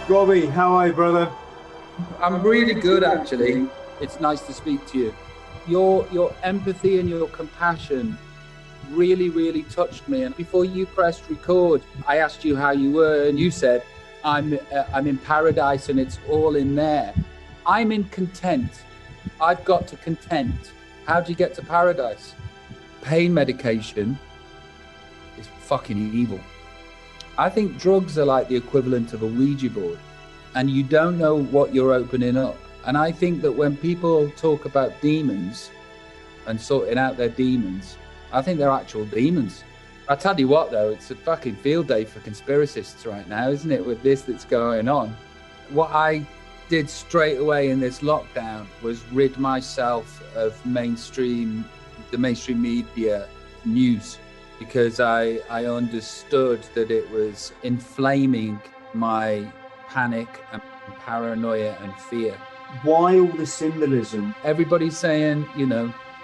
Robbie, how are you, brother? I'm really good, actually. It's nice to speak to you. Your empathy and your compassion really touched me. And before you pressed record, I asked you how you were, and you said, I'm in paradise, and it's all in there. I'm in content. I've got to content. How do you get to paradise? Pain medication is fucking evil. I think drugs are like the equivalent of a Ouija board, and you don't know what you're opening up. And I think that when people talk about demons and sorting out their demons, I think they're actual demons. I tell you what, though, it's a fucking field day for conspiracists right now, isn't it, with this that's going on? What I did straight away in this lockdown was rid myself of the mainstream media news, because I understood that it was inflaming my panic and paranoia and fear. Why all the symbolism? Everybody's saying,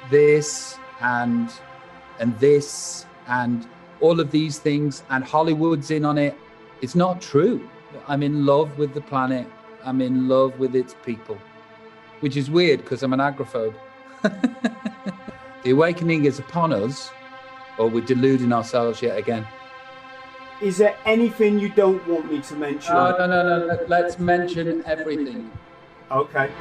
this and this and all of these things, and Hollywood's in on it. It's not true. I'm in love with the planet. I'm in love with its people, which is weird because I'm an agoraphobe. The awakening is upon us, or we're deluding ourselves yet again. Is there anything you don't want me to mention? No. Let's mention everything. Okay.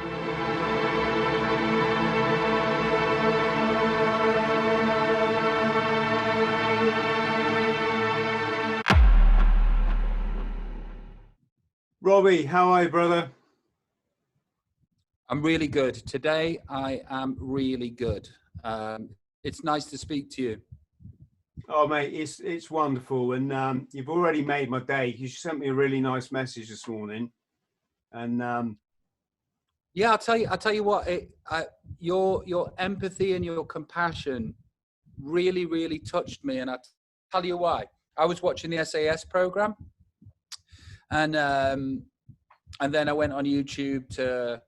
Robbie, how are you, brother? I'm really good. Today, I am really good. It's nice to speak to you. Oh, mate, it's wonderful, and you've already made my day. You sent me a really nice message this morning, and yeah, I'll tell you what. Your empathy and your compassion really touched me, and I'll tell you why. I was watching the SAS program, and then I went on YouTube to.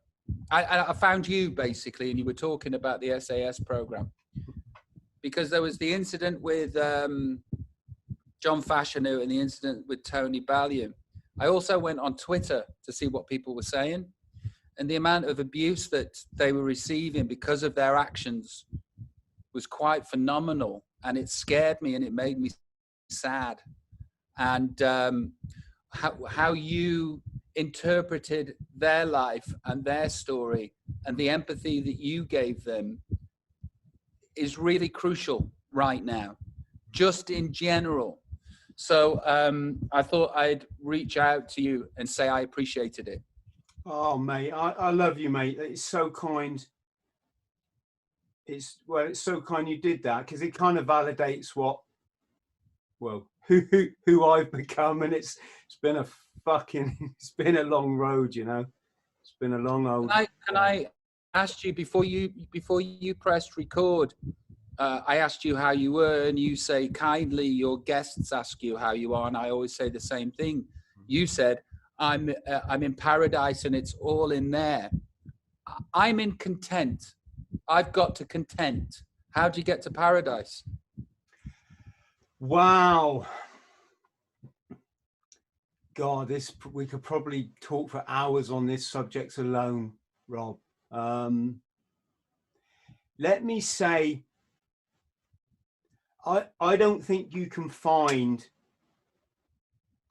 I found you basically, and you were talking about the SAS program, because there was the incident with John Fashanu and the incident with Tony Ballion. I also went on Twitter to see what people were saying, and the amount of abuse that they were receiving because of their actions was quite phenomenal, and it scared me and it made me sad. And how you interpreted their life and their story and the empathy that you gave them is really crucial right now, just in general. So I thought I'd reach out to you and say I appreciated it. oh, mate, I love you, mate. It's so kind. It's so kind you did that, because it kind of validates who I've become, and it's been a it's been a long road, It's been a long old. Can I ask you before you pressed record? I asked you how you were, and you say kindly your guests ask you how you are, and I always say the same thing. You said, I'm in paradise, and it's all in there. I'm in content. I've got to content. How do you get to paradise? Wow. God, we could probably talk for hours on this subject alone, Rob. Let me say, I don't think you can find.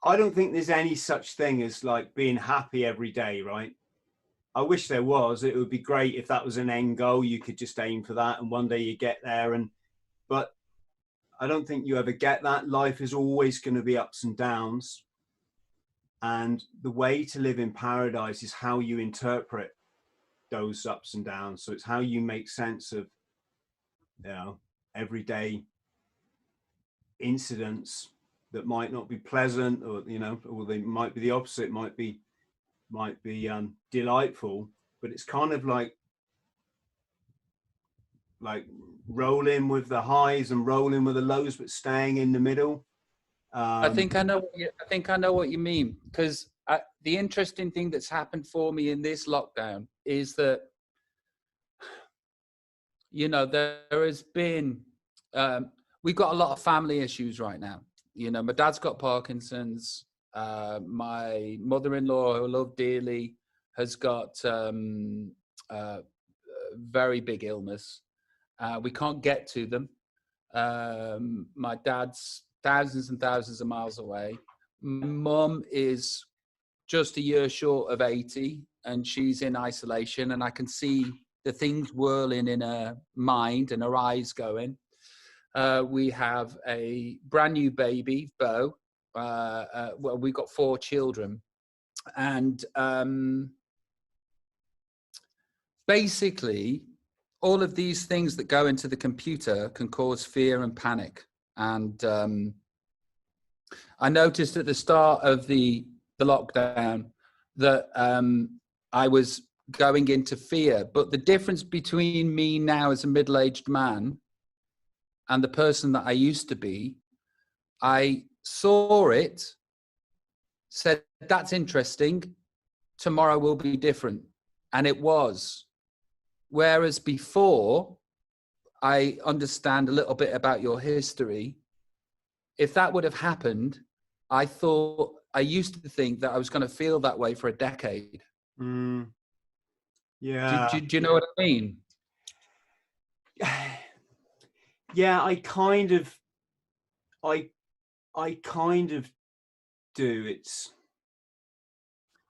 I don't think there's any such thing as like being happy every day, right? I wish there was. It would be great if that was an end goal. You could just aim for that, and one day you get there. But I don't think you ever get that. Life is always going to be ups and downs. And the way to live in paradise is how you interpret those ups and downs. So it's how you make sense of, everyday incidents that might not be pleasant, or or they might be the opposite, might be delightful, but it's kind of like rolling with the highs and rolling with the lows, but staying in the middle. I think I know what you mean, because the interesting thing that's happened for me in this lockdown is that there has been we've got a lot of family issues right now. My dad's got Parkinson's. My mother-in-law, who I love dearly, has got a very big illness. We can't get to them. My dad's thousands and thousands of miles away. My mum is just a year short of 80, and she's in isolation, and I can see the things whirling in her mind and her eyes going. We have a brand new baby, Bo. Well, we've got 4 children, and basically all of these things that go into the computer can cause fear and panic. And I noticed at the start of the lockdown that I was going into fear, but the difference between me now as a middle-aged man and the person that I used to be, I saw it, said, that's interesting, tomorrow will be different. And it was. Whereas before, I understand a little bit about your history. If that would have happened, I used to think that I was going to feel that way for a decade. Yeah. Do you know what I mean? Yeah, I kind of do.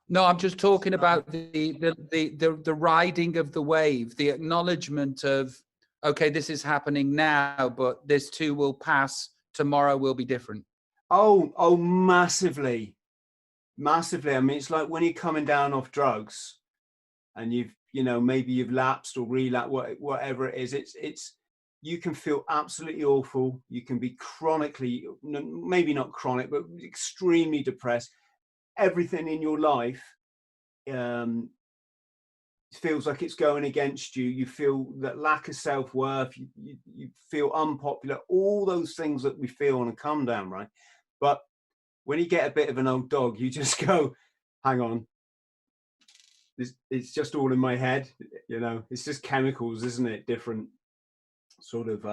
No, I'm just talking about the riding of the wave, the acknowledgement of, okay, this is happening now, but this too will pass. Tomorrow will be different. Oh, massively. I mean, it's like when you're coming down off drugs and maybe you've lapsed or relapsed, whatever it is, it's you can feel absolutely awful. You can be chronically, maybe not chronic, but extremely depressed. Everything in your life feels like it's going against you. You feel that lack of self-worth. You feel unpopular. All those things that we feel on a come down, right? But when you get a bit of an old dog, you just go, hang on. It's just all in my head, It's just chemicals, isn't it? Different sort of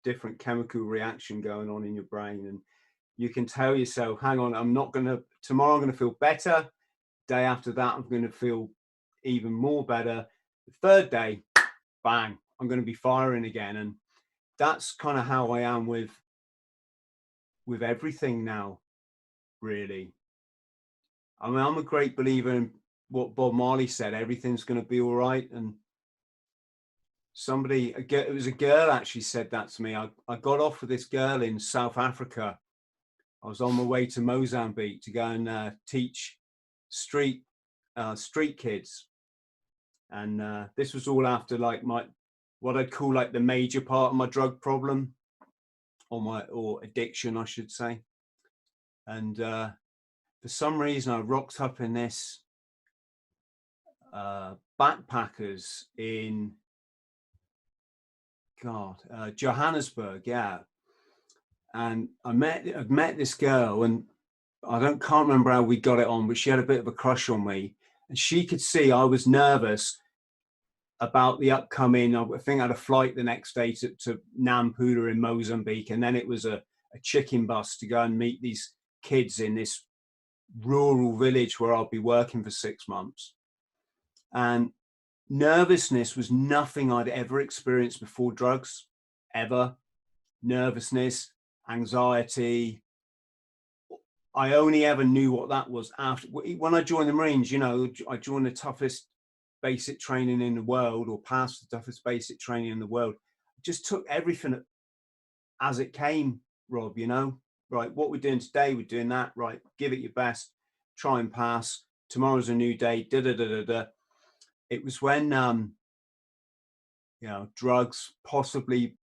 different chemical reaction going on in your brain, and you can tell yourself, hang on, tomorrow I'm going to feel better. Day after that, I'm going to feel even more better. The third day, bang, I'm going to be firing again. And that's kind of how I am with everything now, really. I mean, I'm a great believer in what Bob Marley said, everything's going to be all right. And it was a girl actually said that to me. I got off with this girl in South Africa. I was on my way to Mozambique to go and teach street kids, and this was all after like what I'd call like the major part of my drug problem, or addiction, I should say. And for some reason, I rocked up in this backpackers in Johannesburg, yeah. And I met this girl, and I can't remember how we got it on, but she had a bit of a crush on me, and she could see I was nervous about the upcoming. I think I had a flight the next day to Nampula in Mozambique, and then it was a chicken bus to go and meet these kids in this rural village where I'll be working for 6 months. And nervousness was nothing I'd ever experienced before drugs, ever. Nervousness, anxiety. I only ever knew what that was after when I joined the Marines. I joined the toughest basic training in the world, or passed the toughest basic training in the world. I just took everything as it came, Rob. Right, what we're doing today, we're doing that. Right, give it your best, try and pass. Tomorrow's a new day. It was when drugs, possibly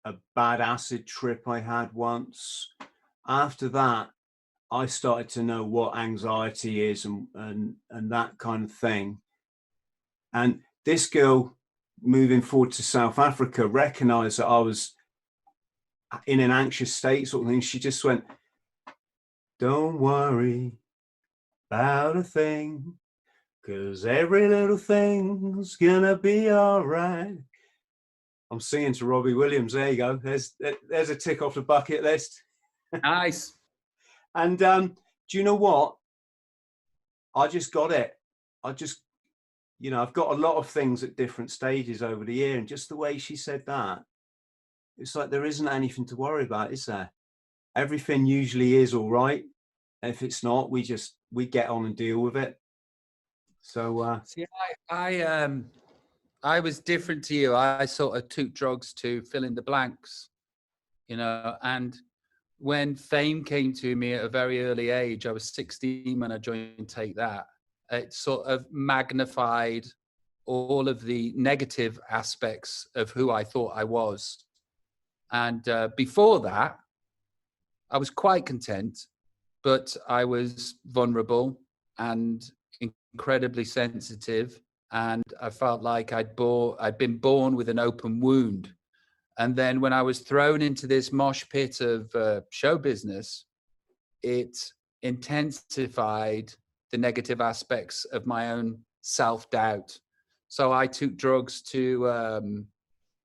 a bad acid trip I had once. After that, I started to know what anxiety is and that kind of thing. And this girl, moving forward to South Africa, recognized that I was in an anxious state, sort of thing. She just went, don't worry about a thing, 'cause every little thing's gonna be all right. I'm singing to Robbie Williams. There you go. There's a tick off the bucket list. Nice. And do you know what? I just got it. I just, I've got a lot of things at different stages over the year. And just the way she said that, it's like there isn't anything to worry about, is there? Everything usually is all right. If it's not, we get on and deal with it. So see, I was different to you. I sort of took drugs to fill in the blanks, and when fame came to me at a very early age, I was 16 when I joined Take That. It sort of magnified all of the negative aspects of who I thought I was. And before that, I was quite content, but I was vulnerable and incredibly sensitive. And I felt like I'd been born with an open wound. And then when I was thrown into this mosh pit of show business, it intensified the negative aspects of my own self-doubt. So I took drugs to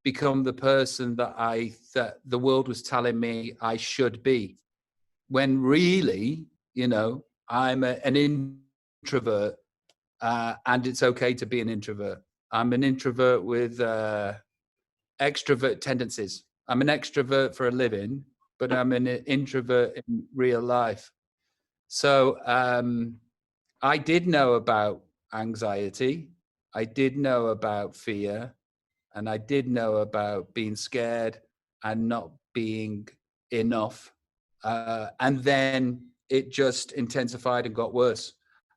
become the person that the world was telling me I should be. When really, I'm an introvert, and it's okay to be an introvert. I'm an introvert with extrovert tendencies. I'm an extrovert for a living, but I'm an introvert in real life. So I did know about anxiety. I did know about fear, and I did know about being scared and not being enough. And then it just intensified and got worse.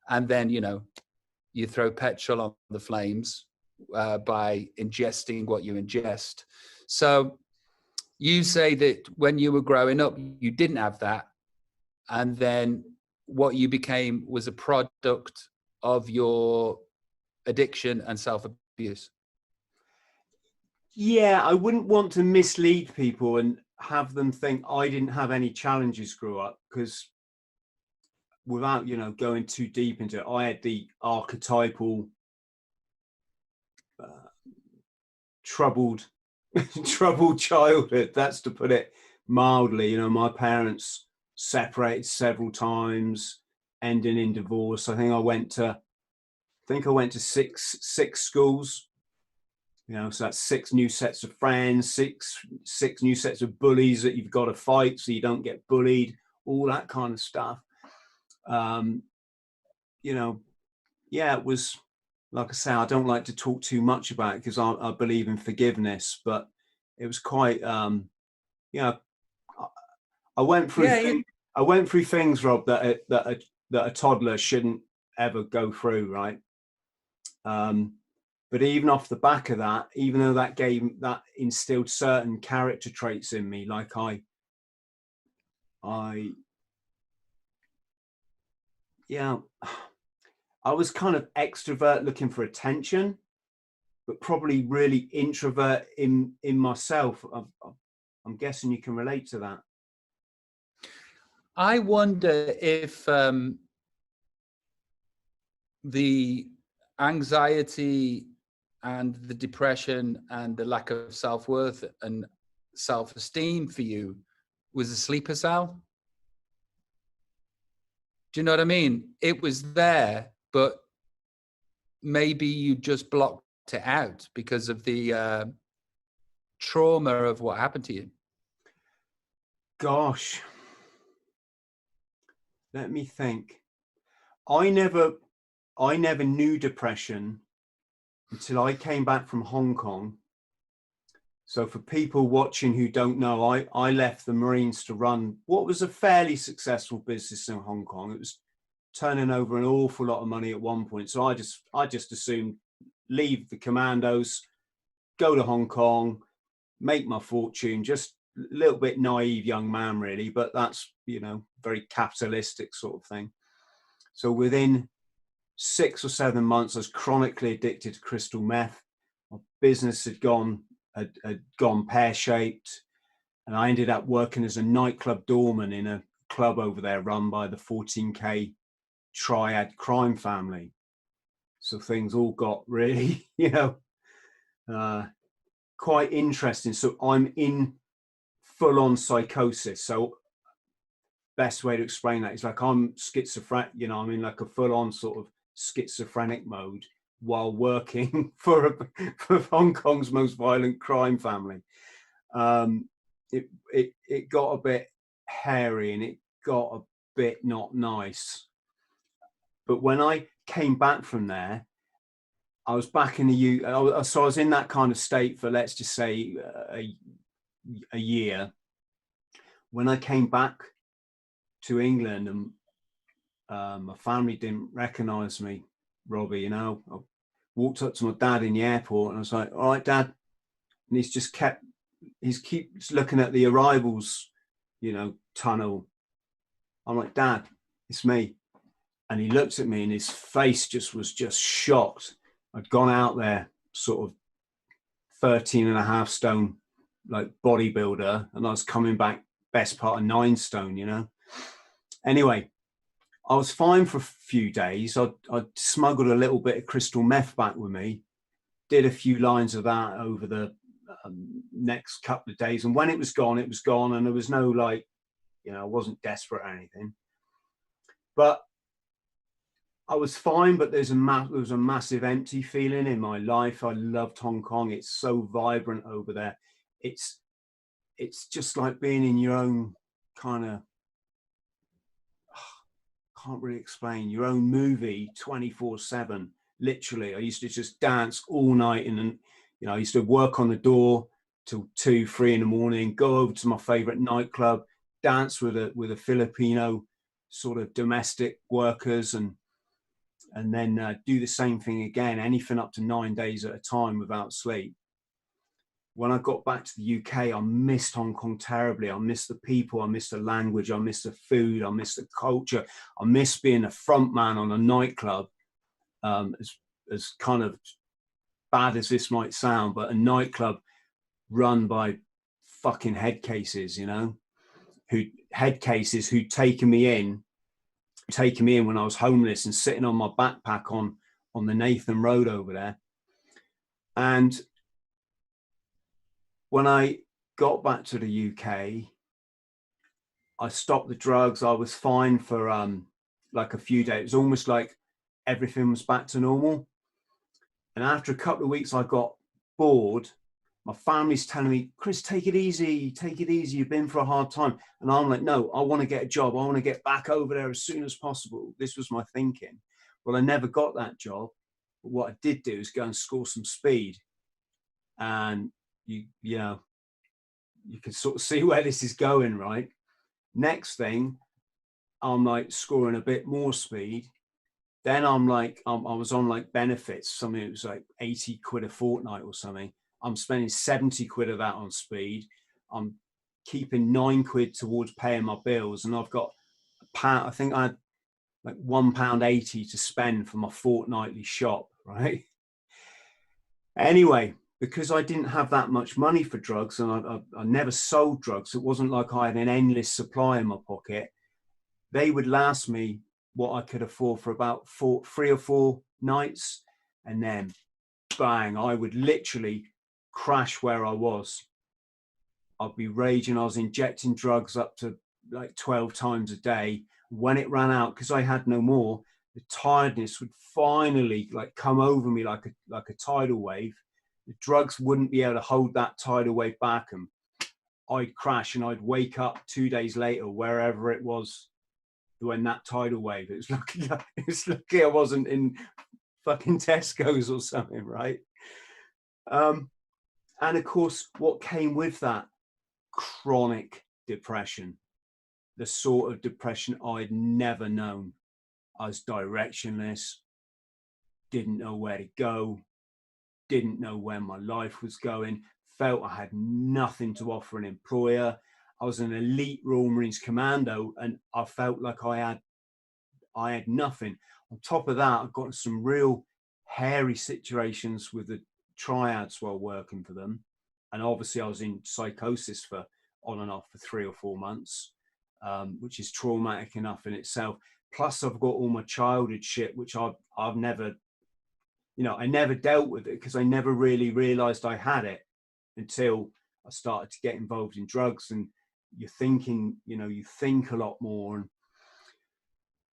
And then, you throw petrol on the flames by ingesting what you ingest. So you say that when you were growing up, you didn't have that. And then what you became was a product of your addiction and self-abuse. yeah, I wouldn't want to mislead people and have them think I didn't have any challenges growing up, because without, going too deep into it, I had the archetypal troubled childhood. That's to put it mildly. My parents separated several times, ending in divorce. I think I went to six schools. So that's 6 new sets of friends, six new sets of bullies that you've got to fight so you don't get bullied, all that kind of stuff. Yeah, it was, like I say, I don't like to talk too much about it because I believe in forgiveness, but it was quite, I went through I went through things, Rob, that a toddler shouldn't ever go through, right? But even off the back of that, even though that instilled certain character traits in me, like I was kind of extrovert looking for attention, but probably really introvert in myself. I'm guessing you can relate to that. I wonder if the anxiety and the depression and the lack of self-worth and self-esteem for you was a sleeper cell. Do you know what I mean? It was there, but maybe you just blocked it out because of the trauma of what happened to you. Gosh, let me think. I never knew depression until I came back from Hong Kong. So for people watching who don't know, I left the Marines to run what was a fairly successful business in Hong Kong. It was turning over an awful lot of money at one point. So I just assumed leave the commandos, go to Hong Kong, make my fortune. Just a little bit naive young man, really, but that's, very capitalistic sort of thing. So within 6 or 7 months, I was chronically addicted to crystal meth. My business had gone pear-shaped, and I ended up working as a nightclub doorman in a club over there run by the 14K triad crime family. So things all got really, quite interesting. So I'm in full-on psychosis. So best way to explain that is like I'm schizophrenic, you know, I'm in like a full-on sort of schizophrenic mode while working for Hong Kong's most violent crime family. It got a bit hairy and it got a bit not nice. But when I came back from there, I was back in the so I was in that kind of state for, let's just say, a year. When I came back to England, and my family didn't recognize me, Robbie, you know, I walked up to my dad in the airport and I was like, all right, Dad. And he keeps looking at the arrivals, you know, tunnel. I'm like, Dad, it's me. And he looked at me and his face was just shocked. I'd gone out there sort of 13 and a half stone, like bodybuilder, and I was coming back best part of 9 stone, you know. Anyway, I was fine for a few days. I smuggled a little bit of crystal meth back with me, did a few lines of that over the next couple of days. And when it was gone, and there was no, like, you know, I wasn't desperate or anything. But I was fine, but there was a massive empty feeling in my life. I loved Hong Kong. It's so vibrant over there. It's just like being in your own kind of, can't really explain, your own movie 24/7. Literally, I used to just dance all night, and you know, I used to work on the door till 2, 3 in the morning, go over to my favorite nightclub, dance with a Filipino sort of domestic workers, and then do the same thing again, anything up to 9 days at a time without sleep. When I got back to the UK, I missed Hong Kong terribly. I missed the people, I missed the language, I missed the food, I missed the culture. I missed being a front man on a nightclub. As kind of bad as this might sound, but a nightclub run by fucking head cases, you know, who'd taken me in when I was homeless and sitting on my backpack on the Nathan Road over there. And when I got back to the UK, I stopped the drugs. I was fine for like a few days. It was almost like everything was back to normal. And after a couple of weeks, I got bored. My family's telling me, Chris, take it easy. You've been for a hard time. And I'm like, no, I want to get a job. I want to get back over there as soon as possible. This was my thinking. Well, I never got that job. But what I did do is go and score some speed. And you know, you can sort of see where this is going, right? Next thing, I'm like scoring a bit more speed. Then I'm like, I was on like benefits, something that was like 80 quid a fortnight or something. I'm spending 70 quid of that on speed. I'm keeping 9 quid towards paying my bills. And I've got I think I had like £1.80 to spend for my fortnightly shop, right? Anyway, because I didn't have that much money for drugs, and I never sold drugs, it wasn't like I had an endless supply in my pocket. They would last me what I could afford for about 3 or 4 nights, and then bang, I would literally crash where I was. I'd be raging. I was injecting drugs up to like 12 times a day. When it ran out, because I had no more, the tiredness would finally like come over me like a tidal wave. The drugs wouldn't be able to hold that tidal wave back, and I'd crash and I'd wake up 2 days later, wherever it was, when that tidal wave. It was lucky I wasn't in fucking Tesco's or something, right? And of course, what came with that? Chronic depression, the sort of depression I'd never known. I was directionless, didn't know where to go, didn't know where my life was going, felt I had nothing to offer an employer. I was an elite Royal Marines commando, and I felt like I had nothing. On top of that, I've got some real hairy situations with the triads while working for them. And obviously I was in psychosis for on and off for 3 or 4 months, which is traumatic enough in itself. Plus I've got all my childhood shit, which I've never, you know, I never dealt with it because I never really realized I had it until I started to get involved in drugs. And you're thinking, you think a lot more. And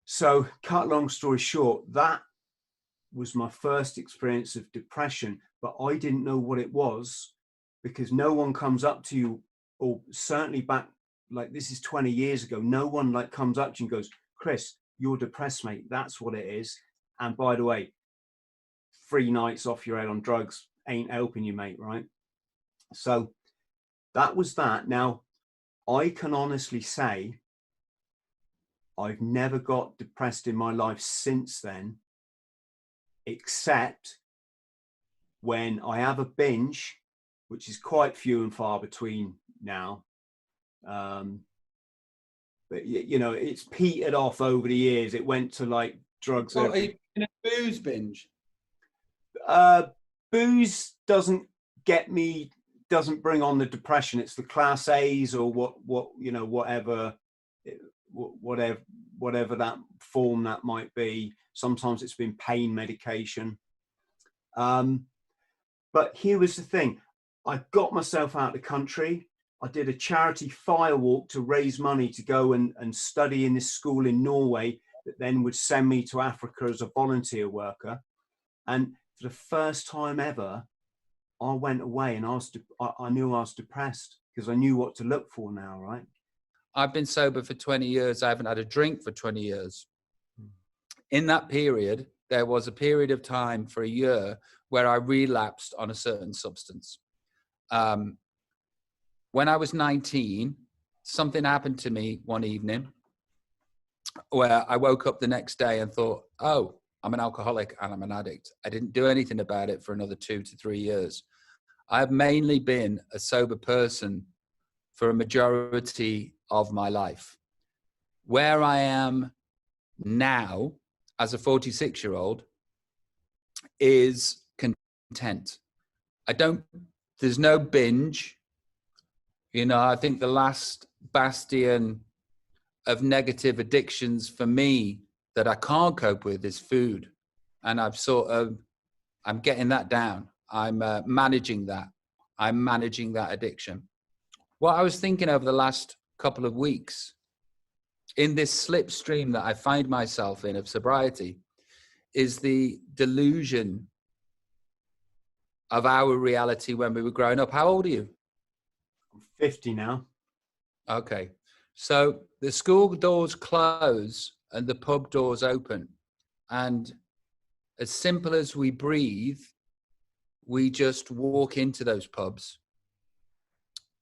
so, cut long story short, that was my first experience of depression, but I didn't know what it was, because no one comes up to you, or certainly back, like, this is 20 years ago, no one like comes up to you and goes, Chris, you're depressed, mate. That's what it is. And by the way, 3 nights off your head on drugs ain't helping you, mate, right? So that was that. Now, I can honestly say I've never got depressed in my life since then, except when I have a binge, which is quite few and far between now. But it's petered off over the years. It went to like drugs. Are you in a booze binge? Booze doesn't bring on the depression. It's the class A's or whatever that form that might be. Sometimes it's been pain medication. But here was the thing. I got myself out of the country. I did a charity fire walk to raise money to go and study in this school in Norway that then would send me to Africa as a volunteer worker. And for the first time ever, I went away and I knew I was depressed, because I knew what to look for now, right? I've been sober for 20 years. I haven't had a drink for 20 years. In that period, there was a period of time for a year where I relapsed on a certain substance. When I was 19, something happened to me one evening where I woke up the next day and thought, oh, I'm an alcoholic and I'm an addict. I didn't do anything about it for another 2 to 3 years. I've mainly been a sober person for a majority of my life. Where I am now as a 46-year-old is content. There's no binge. I think the last bastion of negative addictions for me that I can't cope with is food. And I'm getting that down. I'm managing that. I'm managing that addiction. What I was thinking over the last couple of weeks in this slipstream that I find myself in of sobriety is the delusion of our reality when we were growing up. How old are you? I'm 50 now. Okay. So the school doors close and the pub doors open. And as simple as we breathe, we just walk into those pubs.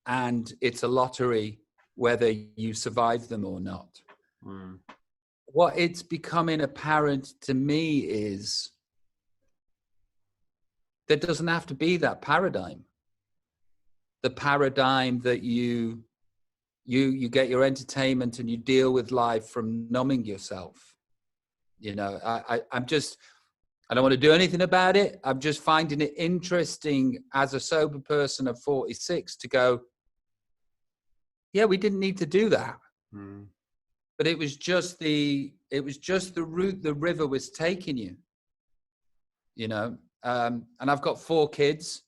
And it's a lottery whether you survive them or not. Mm. What it's becoming apparent to me is there doesn't have to be that paradigm. The paradigm that you get your entertainment and you deal with life from numbing yourself. I don't want to do anything about it. I'm just finding it interesting as a sober person of 46 to go, yeah, we didn't need to do that. Mm. But it was just the route the river was taking you, and I've got 4 kids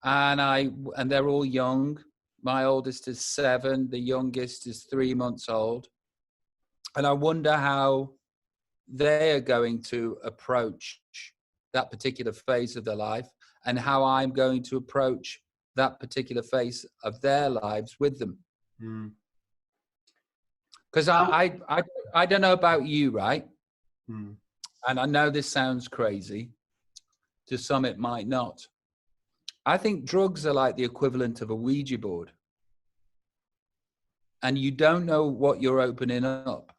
and they're all young. My oldest is 7. The youngest is 3 months old. And I wonder how they're going to approach that particular phase of their life and how I'm going to approach that particular phase of their lives with them. Because I don't know about you, right? And I know this sounds crazy. To some, it might not. I think drugs are like the equivalent of a Ouija board. And you don't know what you're opening up.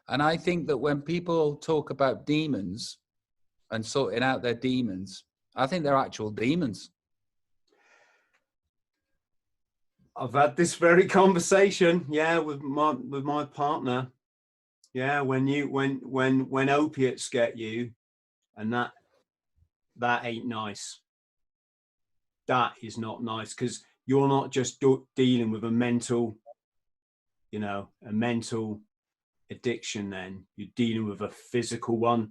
And I think that when people talk about demons and sorting out their demons, I think they're actual demons. I've had this very conversation, with my partner. Yeah, when opiates get you, and that ain't nice. That is not nice, because you're not just dealing with a mental addiction. Then you're dealing with a physical one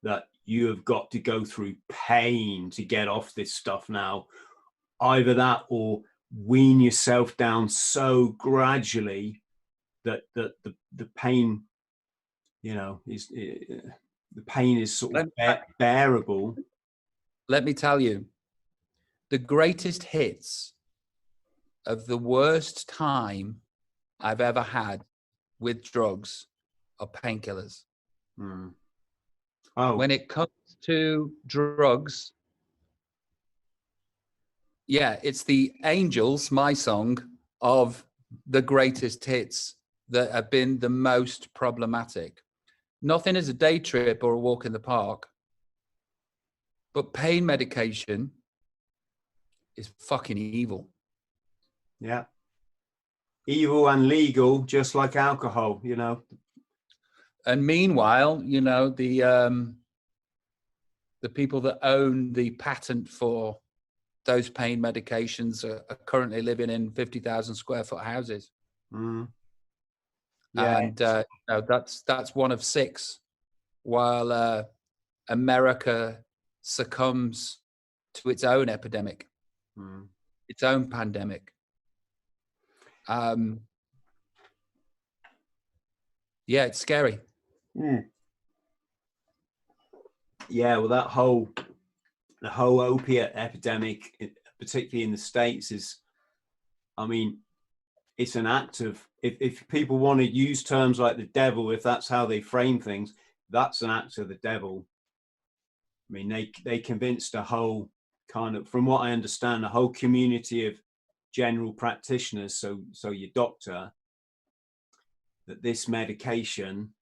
that you have got to go through pain to get off this stuff now. Either that or wean yourself down so gradually that the pain, is the pain is sort of bearable. Let me tell you, the greatest hits of the worst time I've ever had with drugs are painkillers. Mm. Oh, when it comes to drugs, yeah, it's the Angels, my song, of the greatest hits that have been the most problematic. Nothing is a day trip or a walk in the park, but pain medication is fucking evil. yeah. Evil and legal, just like alcohol, And meanwhile, the people that own the patent for those pain medications are currently living in 50,000 square foot houses. Mm. Yeah. And that's one of six, while America succumbs to its own epidemic, its own pandemic. Yeah, it's scary. Yeah, well, the whole opiate epidemic, particularly in the States, is, it's an act of, if people want to use terms like the devil, if that's how they frame things, that's an act of the devil. They convinced a whole kind of, from what I understand, a whole community of general practitioners, so your doctor, that this medication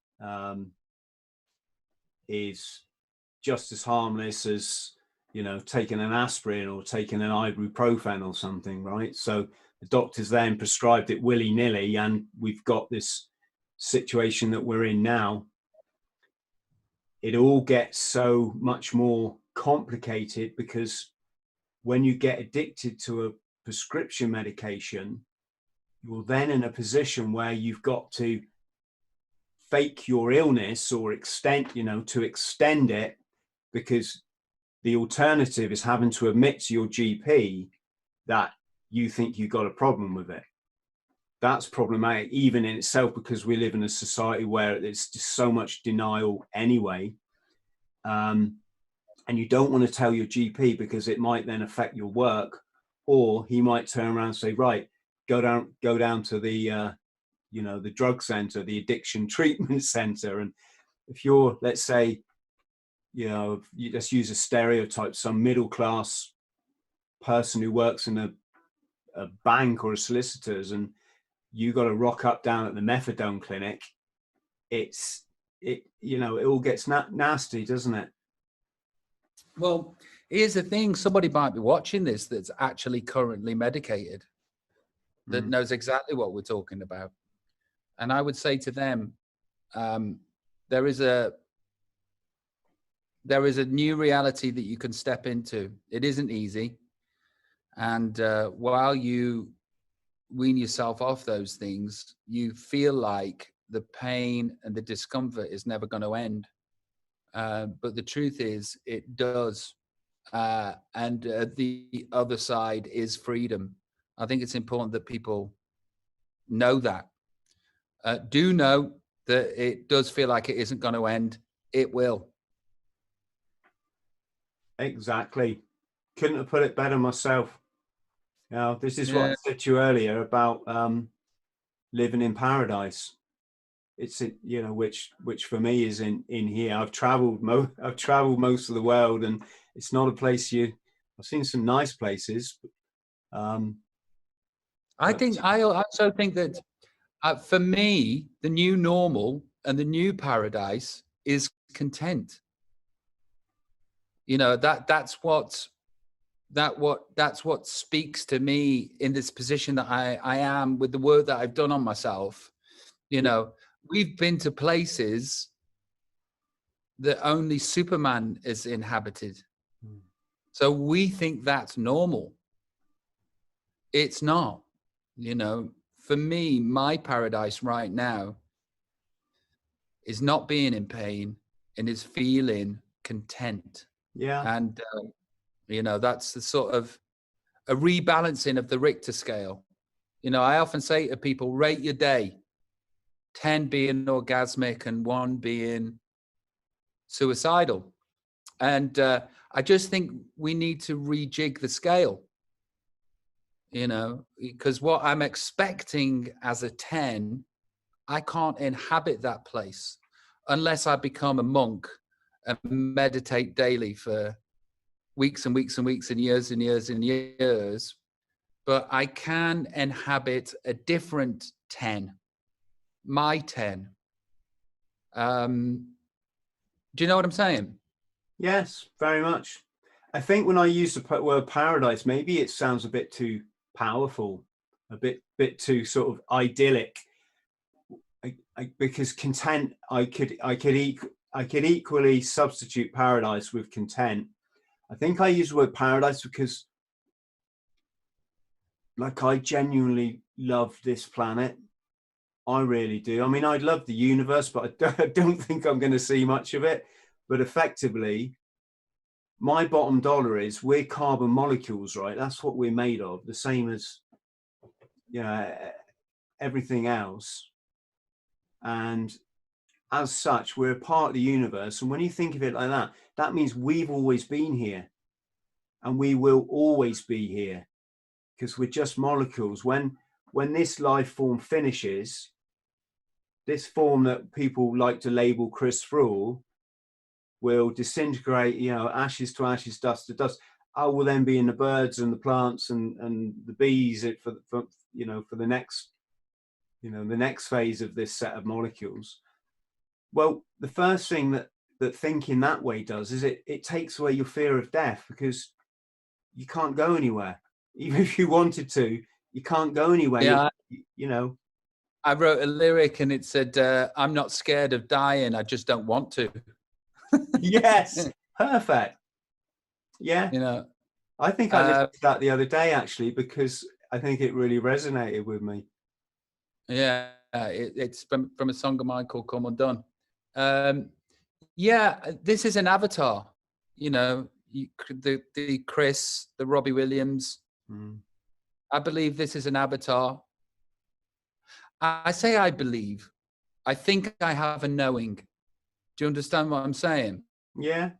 is just as harmless as taking an aspirin or taking an ibuprofen or something, right? So the doctors then prescribed it willy-nilly, and we've got this situation that we're in now. It all gets so much more complicated because when you get addicted to a prescription medication, you're then in a position where you've got to fake your illness or extend it, because the alternative is having to admit to your GP that you think you've got a problem with it. That's problematic even in itself, because we live in a society where it's just so much denial anyway. And you don't want to tell your GP because it might then affect your work, or he might turn around and say, right, go down to the the drug center, the addiction treatment center. And if you're, let's say, let's use a stereotype, some middle class person who works in a bank or a solicitor's, and you got to rock up down at the methadone clinic, it all gets nasty, doesn't it? Well, here's the thing. Somebody might be watching this that's actually currently medicated, that knows exactly what we're talking about. And I would say to them, there is a new reality that you can step into. It isn't easy. And while you wean yourself off those things, you feel like the pain and the discomfort is never going to end. But the truth is, it does. And the other side is freedom. I think it's important that people know that. Do know that it does feel like it isn't going to end. It will. Exactly. Couldn't have put it better myself. This is what I said to you earlier about living in paradise. It's which for me is in here. I've traveled most of the world, and it's not a place I've seen some nice places. I also think that for me, the new normal and the new paradise is content. That's what speaks to me in this position that I am, with the work that I've done on myself. We've been to places that only Superman is inhabited. So we think that's normal. It's not. For me, my paradise right now is not being in pain and is feeling content. Yeah. And, that's the sort of a rebalancing of the Richter scale. You know, I often say to people, rate your day, 10 being orgasmic and 1 being suicidal. And I just think we need to rejig the scale, you know, because what I'm expecting as a 10, I can't inhabit that place unless I become a monk and meditate daily for weeks and weeks and weeks and years and years and years. But I can inhabit a different 10, my 10. Do you know what I'm saying? Yes, very much. I think when I use the word paradise, maybe it sounds a bit too powerful, a bit too sort of idyllic. Because content, I could equally substitute paradise with content. I think I use the word paradise because, like, I genuinely love this planet. I really do. I mean, I love the universe, but I don't think I'm going to see much of it. But effectively, my bottom dollar is we're carbon molecules, right? That's what we're made of, the same as, you know, everything else. And as such, we're a part of the universe. And when you think of it like that, that means we've always been here and we will always be here because we're just molecules. When this life form finishes, this form that people like to label Chris Thrall will disintegrate, you know, ashes to ashes, dust to dust. I will then be in the birds and the plants and the bees for you know, for the next, you know, the next phase of this set of molecules. Well, the first thing that thinking that way does is it takes away your fear of death, because you can't go anywhere. Even if you wanted to, you can't go anywhere. Yeah. You know, I wrote a lyric and it said, I'm not scared of dying, I just don't want to. Yes, perfect. Yeah. You know, I think I listened to that the other day, actually, because I think it really resonated with me. Yeah, it's from a song of mine called Come Undone. Yeah, this is an avatar, you know, the Chris, the Robbie Williams. Mm. I believe this is an avatar. I say I believe. I think I have a knowing. Do you understand what I'm saying? Yeah.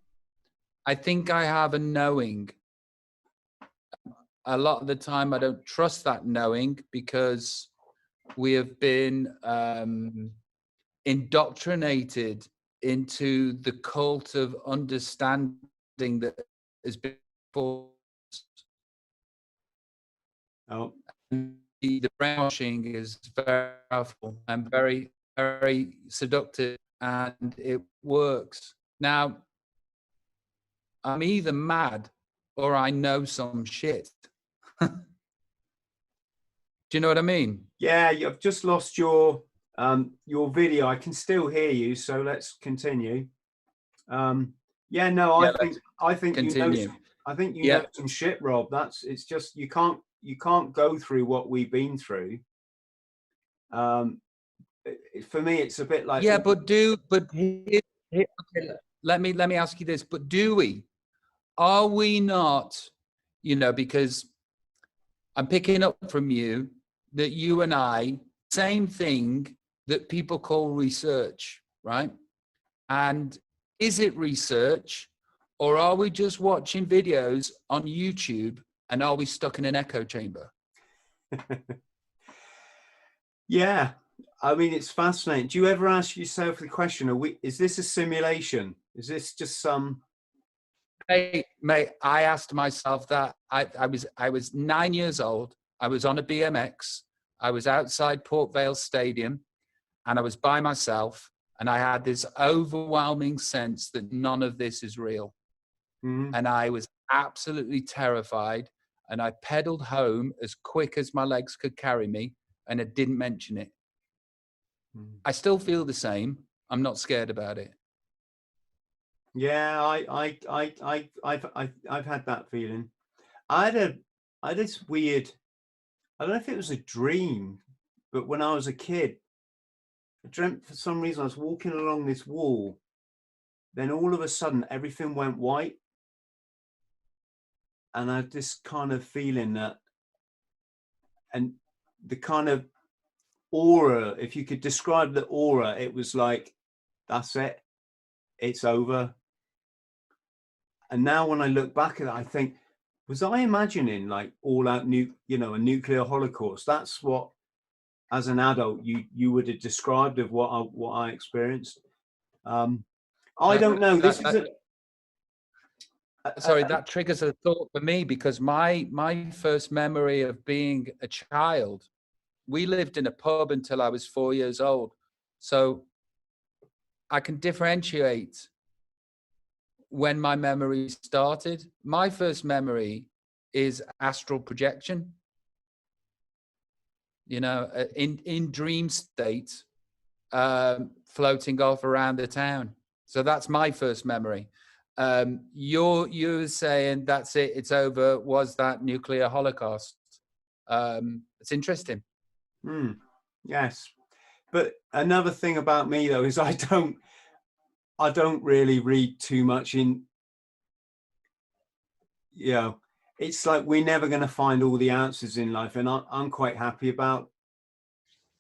I think I have a knowing. A lot of the time, I don't trust that knowing because we have been indoctrinated into the cult of understanding that has been forced. Oh. The brainwashing is very powerful and very, very seductive, and it works. Now, I'm either mad or I know some shit. Do you know what I mean? Yeah, you've just lost your video. I can still hear you, so let's continue. Yeah, no, Yeah, I think continue. you know some shit, Rob. It's just you can't go through what we've been through. For me, it's a bit like, yeah, okay, let me ask you this. But do we? Are we not? You know, because I'm picking up from you that you and I, same thing that people call research, right? And is it research, or are we just watching videos on YouTube and are we stuck in an echo chamber? Yeah, I mean, it's fascinating. Do you ever ask yourself the question, is this a simulation? Is this just some... Mate, I asked myself that. I was 9 years old. I was on a BMX. I was outside Port Vale Stadium and I was by myself, and I had this overwhelming sense that none of this is real. Mm-hmm. And I was absolutely terrified, and I pedaled home as quick as my legs could carry me, and I didn't mention it. Mm. I still feel the same. I'm not scared about it. Yeah, I've had that feeling. I had this weird, I don't know if it was a dream, but when I was a kid, I dreamt for some reason I was walking along this wall. Then all of a sudden, everything went white. and I just kind of feeling that, and the kind of aura, if you could describe the aura, it was like, that's it, it's over. And now when I look back at it, I think, was I imagining like all out a nuclear holocaust? That's what, as an adult, you would have described of what I experienced. I don't know. This is sorry, that triggers a thought for me, because my first memory of being a child, we lived in a pub until I was 4 years old. So I can differentiate when my memory started. My first memory is astral projection, in dream state, floating off around the town. So that's my first memory. You're saying that's it, it's over. Was that nuclear holocaust? It's interesting. Yes, but another thing about me though is I don't really read too much in. It's like we're never going to find all the answers in life, and I'm quite happy about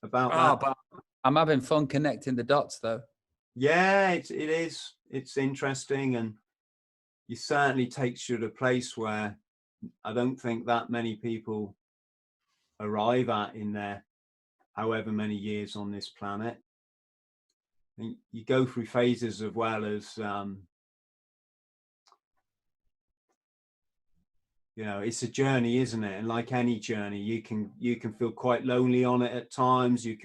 that. But I'm having fun connecting the dots, though. Yeah, it is. It's interesting, and you certainly takes you to a place where I don't think that many people arrive at in their however many years on this planet. And you go through phases as well as it's a journey, isn't it? And like any journey, you can feel quite lonely on it at times. At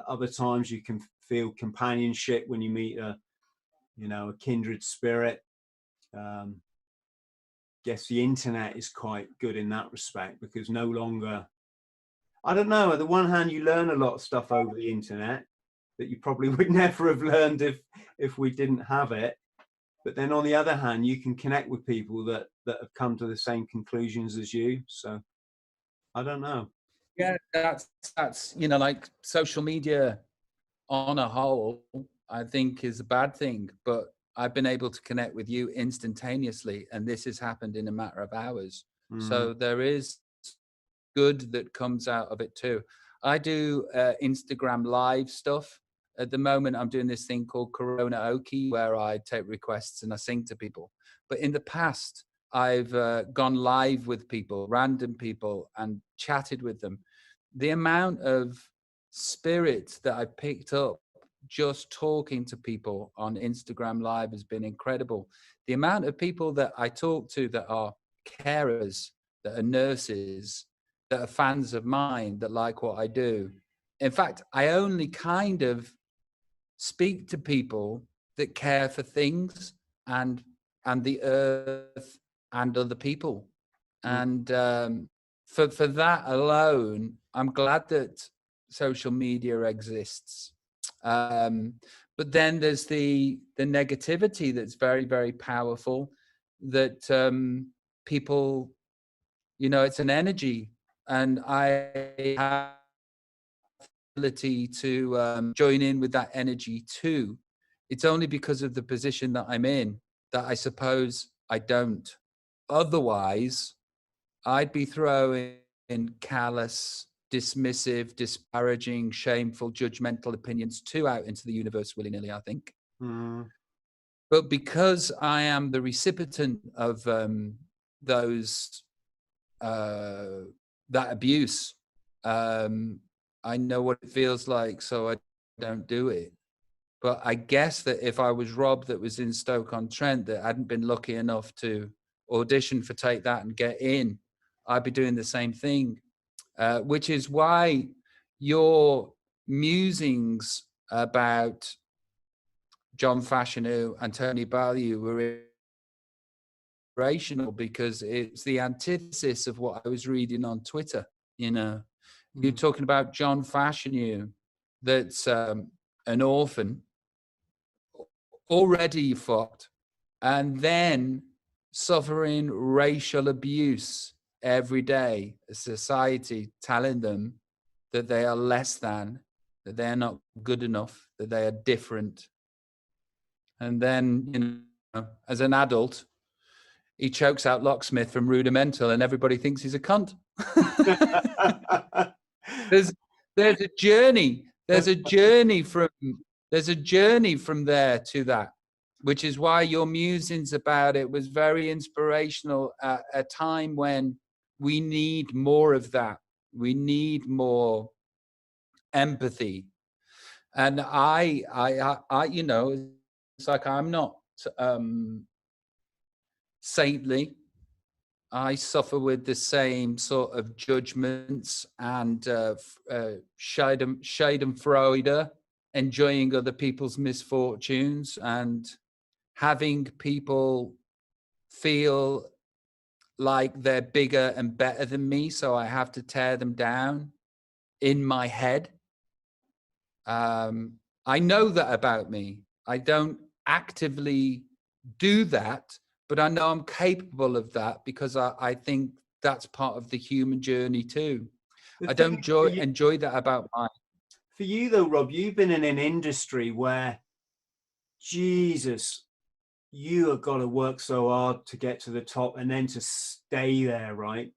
other times you can feel companionship when you meet a kindred spirit. Guess the internet is quite good in that respect, because no longer, I don't know, at the one hand you learn a lot of stuff over the internet that you probably would never have learned if we didn't have it. But then on the other hand, you can connect with people that have come to the same conclusions as you. So I don't know. Yeah, that's like social media on a whole, I think is a bad thing, but I've been able to connect with you instantaneously, and this has happened in a matter of hours. So there is good that comes out of it too. I do Instagram live stuff. At the moment, I'm doing this thing called Karaoke, where I take requests and I sing to people. But in the past, I've gone live with people, random people, and chatted with them. The amount of spirit that I picked up just talking to people on Instagram live has been incredible. The amount of people that I talk to that are carers, that are nurses, that are fans of mine, that like what I do. In fact, I only kind of speak to people that care for things and the earth and other people. And for that alone, I'm glad that social media exists. But then there's the negativity that's very, very powerful, that people, it's an energy, and I have the ability to join in with that energy too. It's only because of the position that I'm in that I suppose I don't. Otherwise, I'd be throwing in callous, dismissive, disparaging, shameful, judgmental opinions too out into the universe willy-nilly, I think. But because I am the recipient of that abuse, I know what it feels like, so I don't do it. But I guess that if I was Rob, that was in Stoke-on-Trent, that hadn't been lucky enough to audition for Take That and get in, I'd be doing the same thing, which is why your musings about John Fashanu and Tony Ballew were inspirational, because it's the antithesis of what I was reading on Twitter. You're talking about John Fashanu, that's an orphan, already fucked, and then suffering racial abuse every day, a society telling them that they are less than, that they are not good enough, that they are different. And then, as an adult, he chokes out Locksmith from Rudimental, and everybody thinks he's a cunt. there's a journey. There's a journey from there to that, which is why your musings about it was very inspirational at a time when we need more of that. We need more empathy. And I you know, it's like I'm not saintly. I suffer with the same sort of judgments and Schadenfreude, enjoying other people's misfortunes and having people feel like they're bigger and better than me, so I have to tear them down in my head. I know that about me. I don't actively do that, but I know I'm capable of that because I think that's part of the human journey too. I don't enjoy that about mine. For you though, Rob, you've been in an industry where, Jesus, you have got to work so hard to get to the top and then to stay there, right?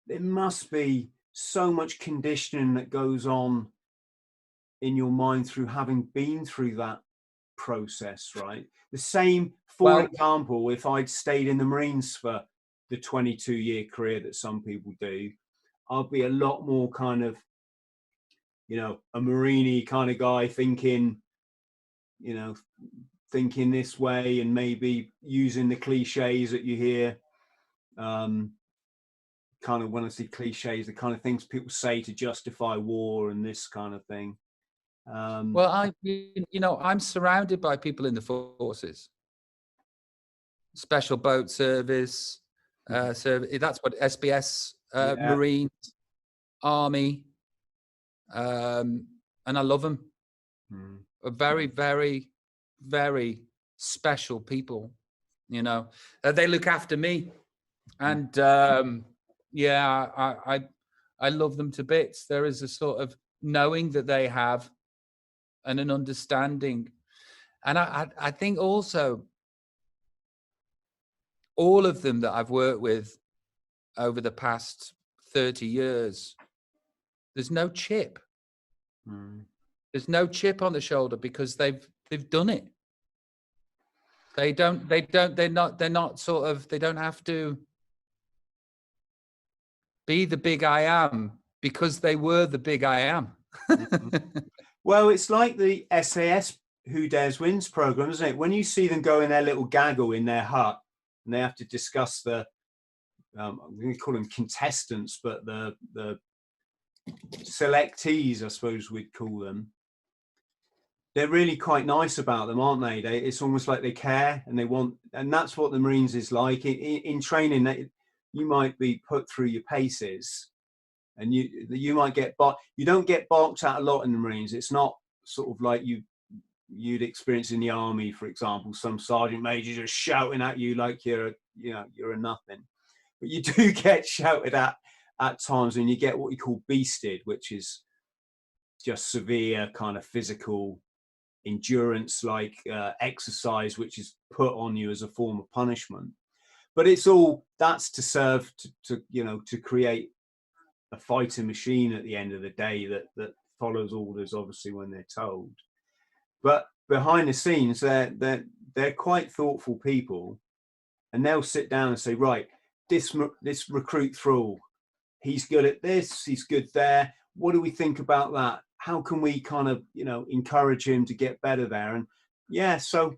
There must be so much conditioning that goes on in your mind through having been through that process, right? The same, for example, if I'd stayed in the Marines for the 22-year career that some people do, I'd be a lot more kind of, you know, a Marine-y kind of guy thinking, you know, thinking this way and maybe using the cliches that you hear. Kind of, when I see cliches, the kind of things people say to justify war and this kind of thing. Well, I'm surrounded by people in the forces, Special Boat Service, that's what SBS, Marines, Army, and I love them. Very, very, very special people. You know, they look after me, and I love them to bits. There is a sort of knowing that they have, and an understanding. And I think also all of them that I've worked with over the past 30 years, there's no chip. There's no chip on the shoulder because they've done it. They're not sort of, they don't have to be the big I am because they were the big I am. Well, it's like the SAS Who Dares Wins program, isn't it? When you see them go in their little gaggle in their hut and they have to discuss the, I'm going to call them contestants, but the selectees, I suppose we'd call them. They're really quite nice about them, aren't they? It's almost like they care and they want, and that's what the Marines is like. In training, you might be put through your paces, and you might get you don't get barked at a lot in the Marines. It's not sort of like you'd experience in the Army, for example, some sergeant major just shouting at you like you're a nothing. But you do get shouted at times, and you get what you call beasted, which is just severe kind of physical endurance like exercise, which is put on you as a form of punishment. But that's to serve to create a fighting machine at the end of the day that follows orders, obviously, when they're told. But behind the scenes, they're quite thoughtful people, and they'll sit down and say, right, this recruit Thrall, he's good at this, he's good there. What do we think about that? How can we kind of, encourage him to get better there? And so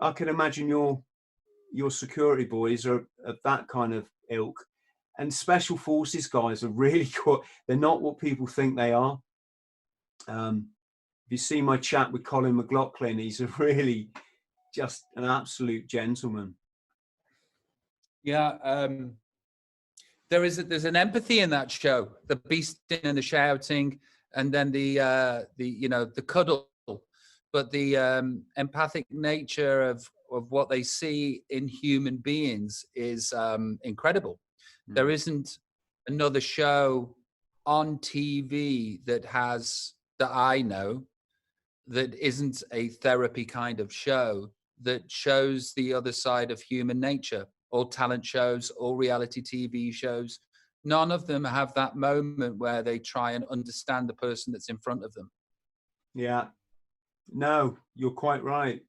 I can imagine your security boys are of that kind of ilk. And special forces guys are really cool. They're not what people think they are. If you see my chat with Colin McLaughlin, he's a really just an absolute gentleman. Yeah, there's an empathy in that show, the beasting and the shouting, and then the cuddle, but the empathic nature of what they see in human beings is incredible. There isn't another show on TV that I know that isn't a therapy kind of show that shows the other side of human nature. all talent shows, all reality TV shows. None of them have that moment where they try and understand the person that's in front of them. Yeah. No, you're quite right.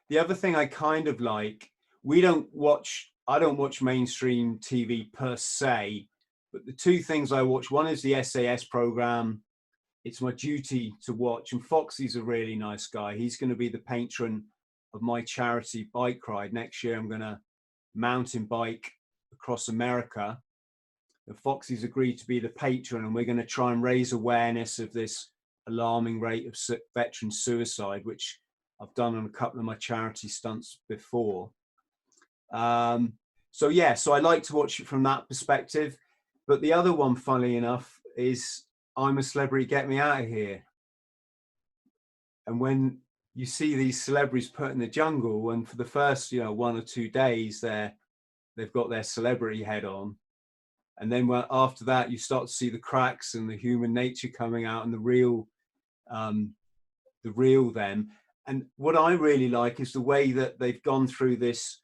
The other thing I kind of like, I don't watch mainstream TV per se, but the two things I watch, one is the SAS program. It's my duty to watch. And Foxy's a really nice guy. He's going to be the patron of my charity bike ride. Next year, I'm going to mountain bike across America. And Foxy's agreed to be the patron, and we're going to try and raise awareness of this alarming rate of veteran suicide, which I've done on a couple of my charity stunts before. So I like to watch it from that perspective. But the other one, funnily enough, is I'm a Celebrity, Get Me Out of Here. And when you see these celebrities put in the jungle, and for the first 1 or 2 days they've got their celebrity head on, and then after that you start to see the cracks and the human nature coming out and the real them. And what I really like is the way that they've gone through this,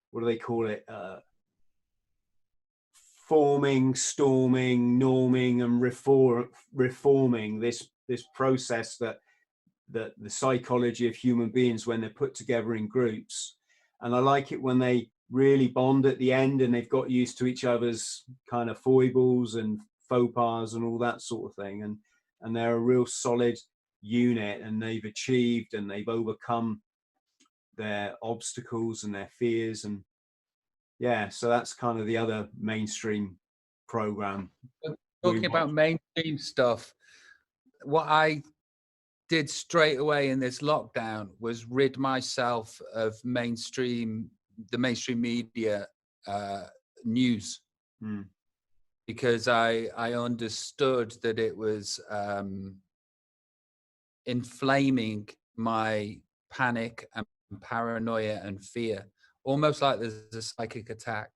what do they call it, forming, storming, norming, and reforming this process that the psychology of human beings when they're put together in groups. And I like it when they really bond at the end and they've got used to each other's kind of foibles and faux pas and all that sort of thing, and they're a real solid unit, and they've achieved and they've overcome their obstacles and their fears. And so that's kind of the other mainstream program. Talking about mainstream stuff, what I did straight away in this lockdown was rid myself of the mainstream media news, because I understood that it was inflaming my panic and paranoia and fear, almost like there's a psychic attack.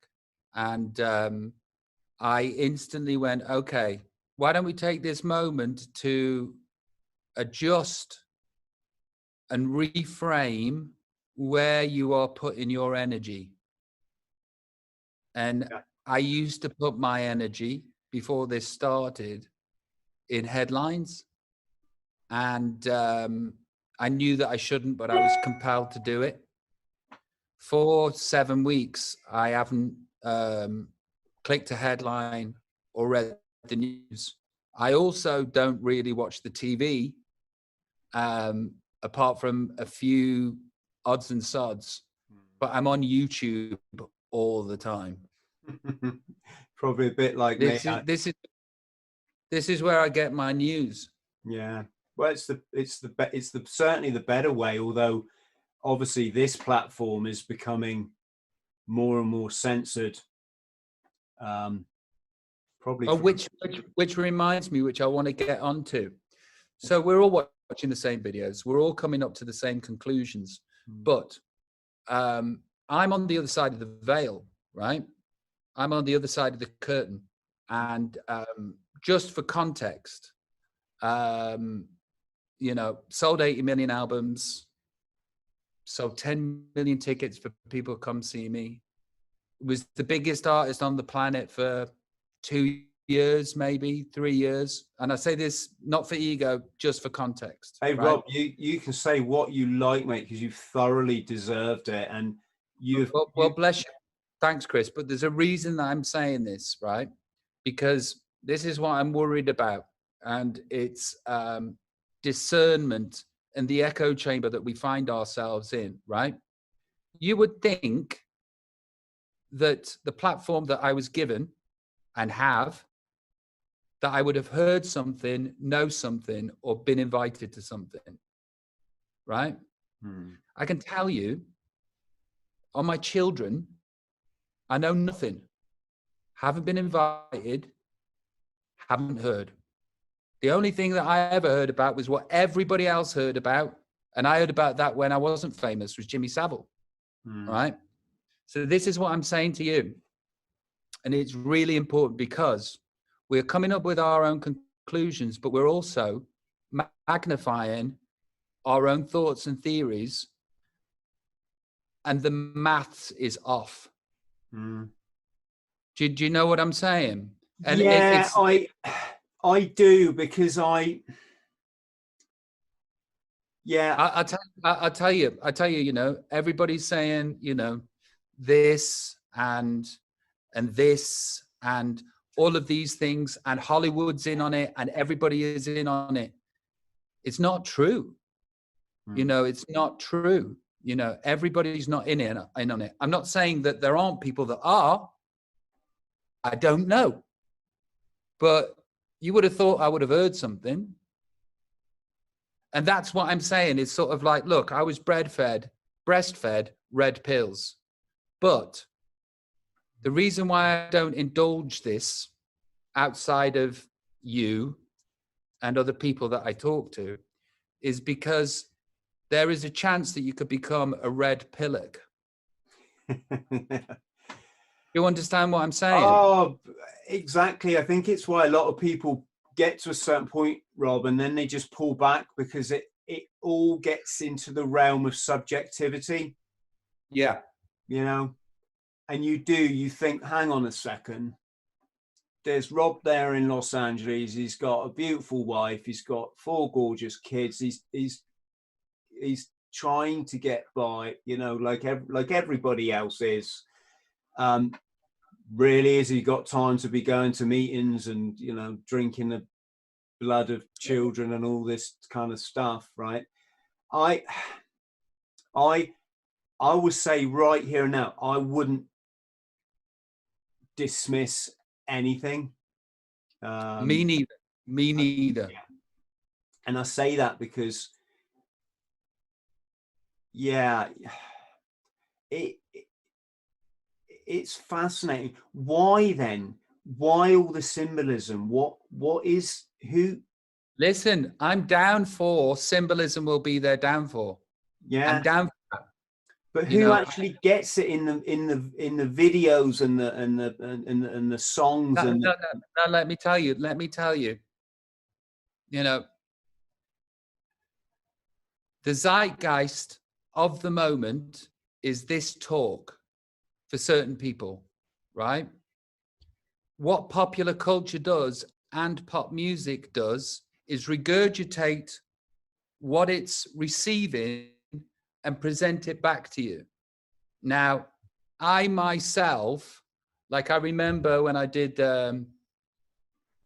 And I instantly went, okay, why don't we take this moment to adjust and reframe where you are putting your energy. And I used to put my energy before this started in headlines, and I knew that I shouldn't, but I was compelled to do it. For 7 weeks, I haven't clicked a headline or read the news. I also don't really watch the TV, apart from a few odds and sods, but I'm on YouTube all the time. Probably a bit like this me. This is where I get my news. Yeah, well, it's certainly the better way. Although, obviously, this platform is becoming more and more censored. Probably. Oh, which reminds me, which I want to get onto. So we're all watching the same videos. We're all coming up to the same conclusions. But I'm on the other side of the veil, right? I'm on the other side of the curtain. And just for context, sold 80 million albums, sold 10 million tickets for people to come see me. Was the biggest artist on the planet for 2 years, maybe 3 years. And I say this not for ego, just for context. Hey, right? Rob, you can say what you like, mate, because you've thoroughly deserved it. And well, bless you. Thanks, Chris. But there's a reason that I'm saying this, right? Because this is what I'm worried about. And it's discernment and the echo chamber that we find ourselves in, right? You would think that the platform that I was given and have, that I would have heard something, know something, or been invited to something, right? I can tell you, on my children, I know nothing. Haven't been invited, haven't heard. The only thing that I ever heard about was what everybody else heard about, and I heard about that when I wasn't famous, was Jimmy Savile, right? So this is what I'm saying to you. And it's really important because we're coming up with our own conclusions, but we're also magnifying our own thoughts and theories, and the maths is off. Mm. Do you know what I'm saying? And Yeah, I do, because yeah. I'll tell you, you know, everybody's saying, you know, this and this and all of these things, and Hollywood's in on it, and everybody is in on it. It's not true. You know, it's not true. You know, everybody's not in on it. I'm not saying that there aren't people that are. I don't know. But you would have thought I would have heard something. And that's what I'm saying. It's sort of like, look, I was breastfed red pills. But the reason why I don't indulge this outside of you and other people that I talk to is because there is a chance that you could become a red pillock. You understand what I'm saying? Oh, exactly. I think it's why a lot of people get to a certain point, Rob, and then they just pull back, because it all gets into the realm of subjectivity. Yeah. You know, and you think, hang on a second, there's Rob there in Los Angeles. He's got a beautiful wife. He's got 4 gorgeous kids. He's trying to get by, you know, like everybody else is. Really, has he got time to be going to meetings and, you know, drinking the blood of children and all this kind of stuff, right? I would say right here and now, I wouldn't dismiss anything. Me neither. Yeah. And I say that because, yeah, it's fascinating. Why then? Why all the symbolism? What is who? Listen, I'm down for symbolism will be their downfall. Yeah, I'm down for that. but who actually gets it in the videos and the songs? No, let me tell you. You know, the zeitgeist of the moment is this talk for certain people, right? What popular culture does and pop music does is regurgitate what it's receiving and present it back to you. Now, I myself, like I remember when I did the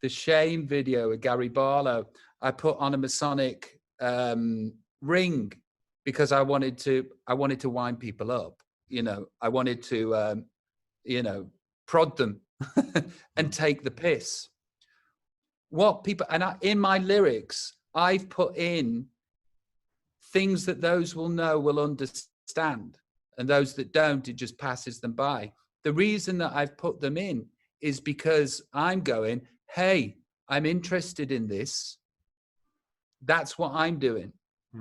Shame video with Gary Barlow, I put on a Masonic ring because I wanted to wind people up. You know, I wanted to, you know, prod them and take the piss. What people, and in my lyrics, I've put in things that those will know, will understand, and those that don't, it just passes them by. The reason that I've put them in is because I'm going, hey, I'm interested in this. That's what I'm doing.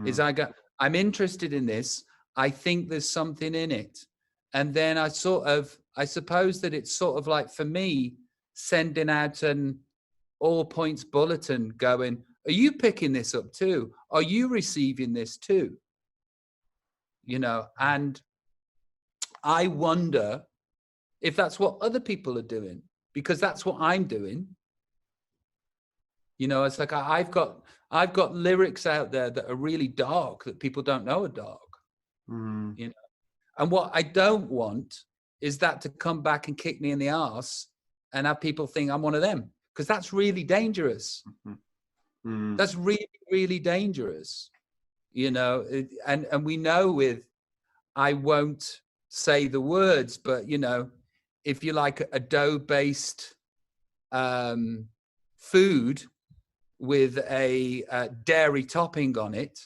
Is I'm interested in this. I think there's something in it. And then I suppose that it's sort of like, for me, sending out an all points bulletin going, are you picking this up too? Are you receiving this too? You know, and I wonder if that's what other people are doing, because that's what I'm doing. You know, it's like I've got lyrics out there that are really dark that people don't know are dark. You know, and what I don't want is that to come back and kick me in the arse and have people think I'm one of them, because that's really dangerous. That's really, really dangerous. You know, and we know with, I won't say the words, but you know, if you like a dough-based food with a dairy topping on it,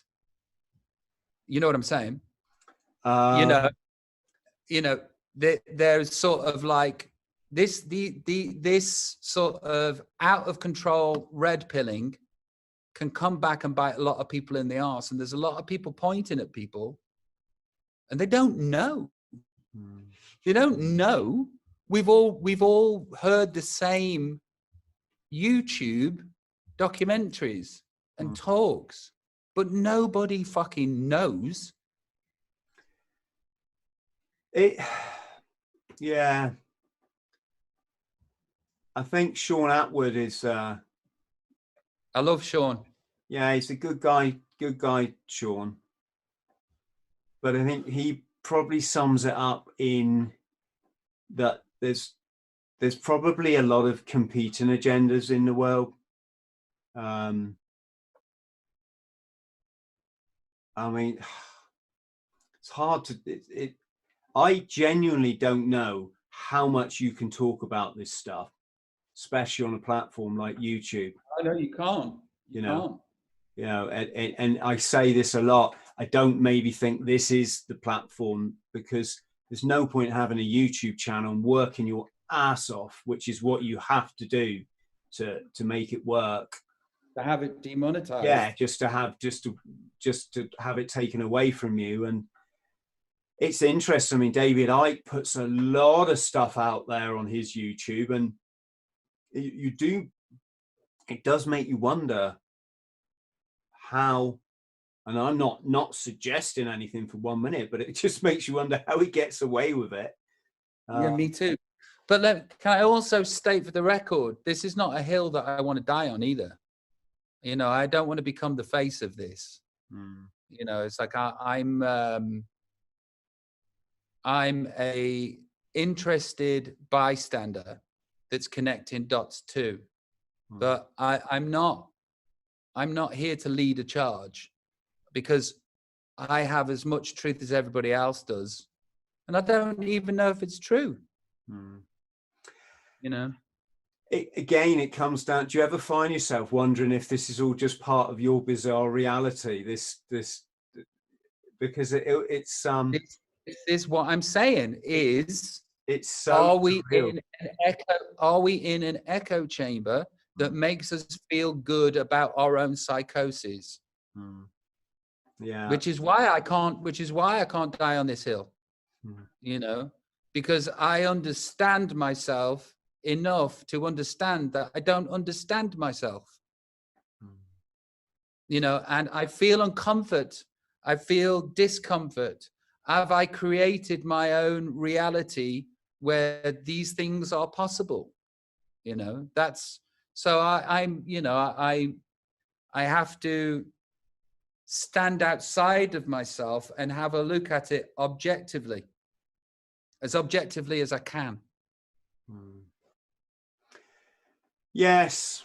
you know what I'm saying? You know, there's sort of like this sort of out of control red pilling can come back and bite a lot of people in the arse, and there's a lot of people pointing at people, and they don't know. They don't know. We've all heard the same YouTube documentaries and talks, but nobody fucking knows. Yeah. I think Sean Atwood is, I love Sean. yeah, he's a good guy, Sean. But I think he probably sums it up in that there's probably a lot of competing agendas in the world. I mean, it's hard to, I genuinely don't know how much you can talk about this stuff, especially on a platform like YouTube. I know you can't. And I say this a lot. I don't maybe think this is the platform, because there's no point having a YouTube channel and working your ass off, which is what you have to do to make it work. To have it demonetized. Yeah, just to have it taken away from you. And it's interesting. I mean, David Icke puts a lot of stuff out there on his YouTube, and it does make you wonder how, and I'm not suggesting anything for 1 minute, but it just makes you wonder how he gets away with it. Yeah, me too. But can I also state for the record, this is not a hill that I want to die on either. You know, I don't want to become the face of this. You know, it's like I'm a interested bystander that's connecting dots too. But I'm not here to lead a charge, because I have as much truth as everybody else does, and I don't even know if it's true. You know, it comes down, do you ever find yourself wondering if this is all just part of your bizarre reality, this because it's what I'm saying is, it's so are we in an echo chamber that makes us feel good about our own psychoses? Yeah, which is why I can't die on this hill. You know, because I understand myself enough to understand that I don't understand myself. You know, and I feel uncomfort. I feel discomfort. Have I created my own reality where these things are possible? You know, that's so I'm, you know, I have to stand outside of myself and have a look at it objectively as I can. Yes.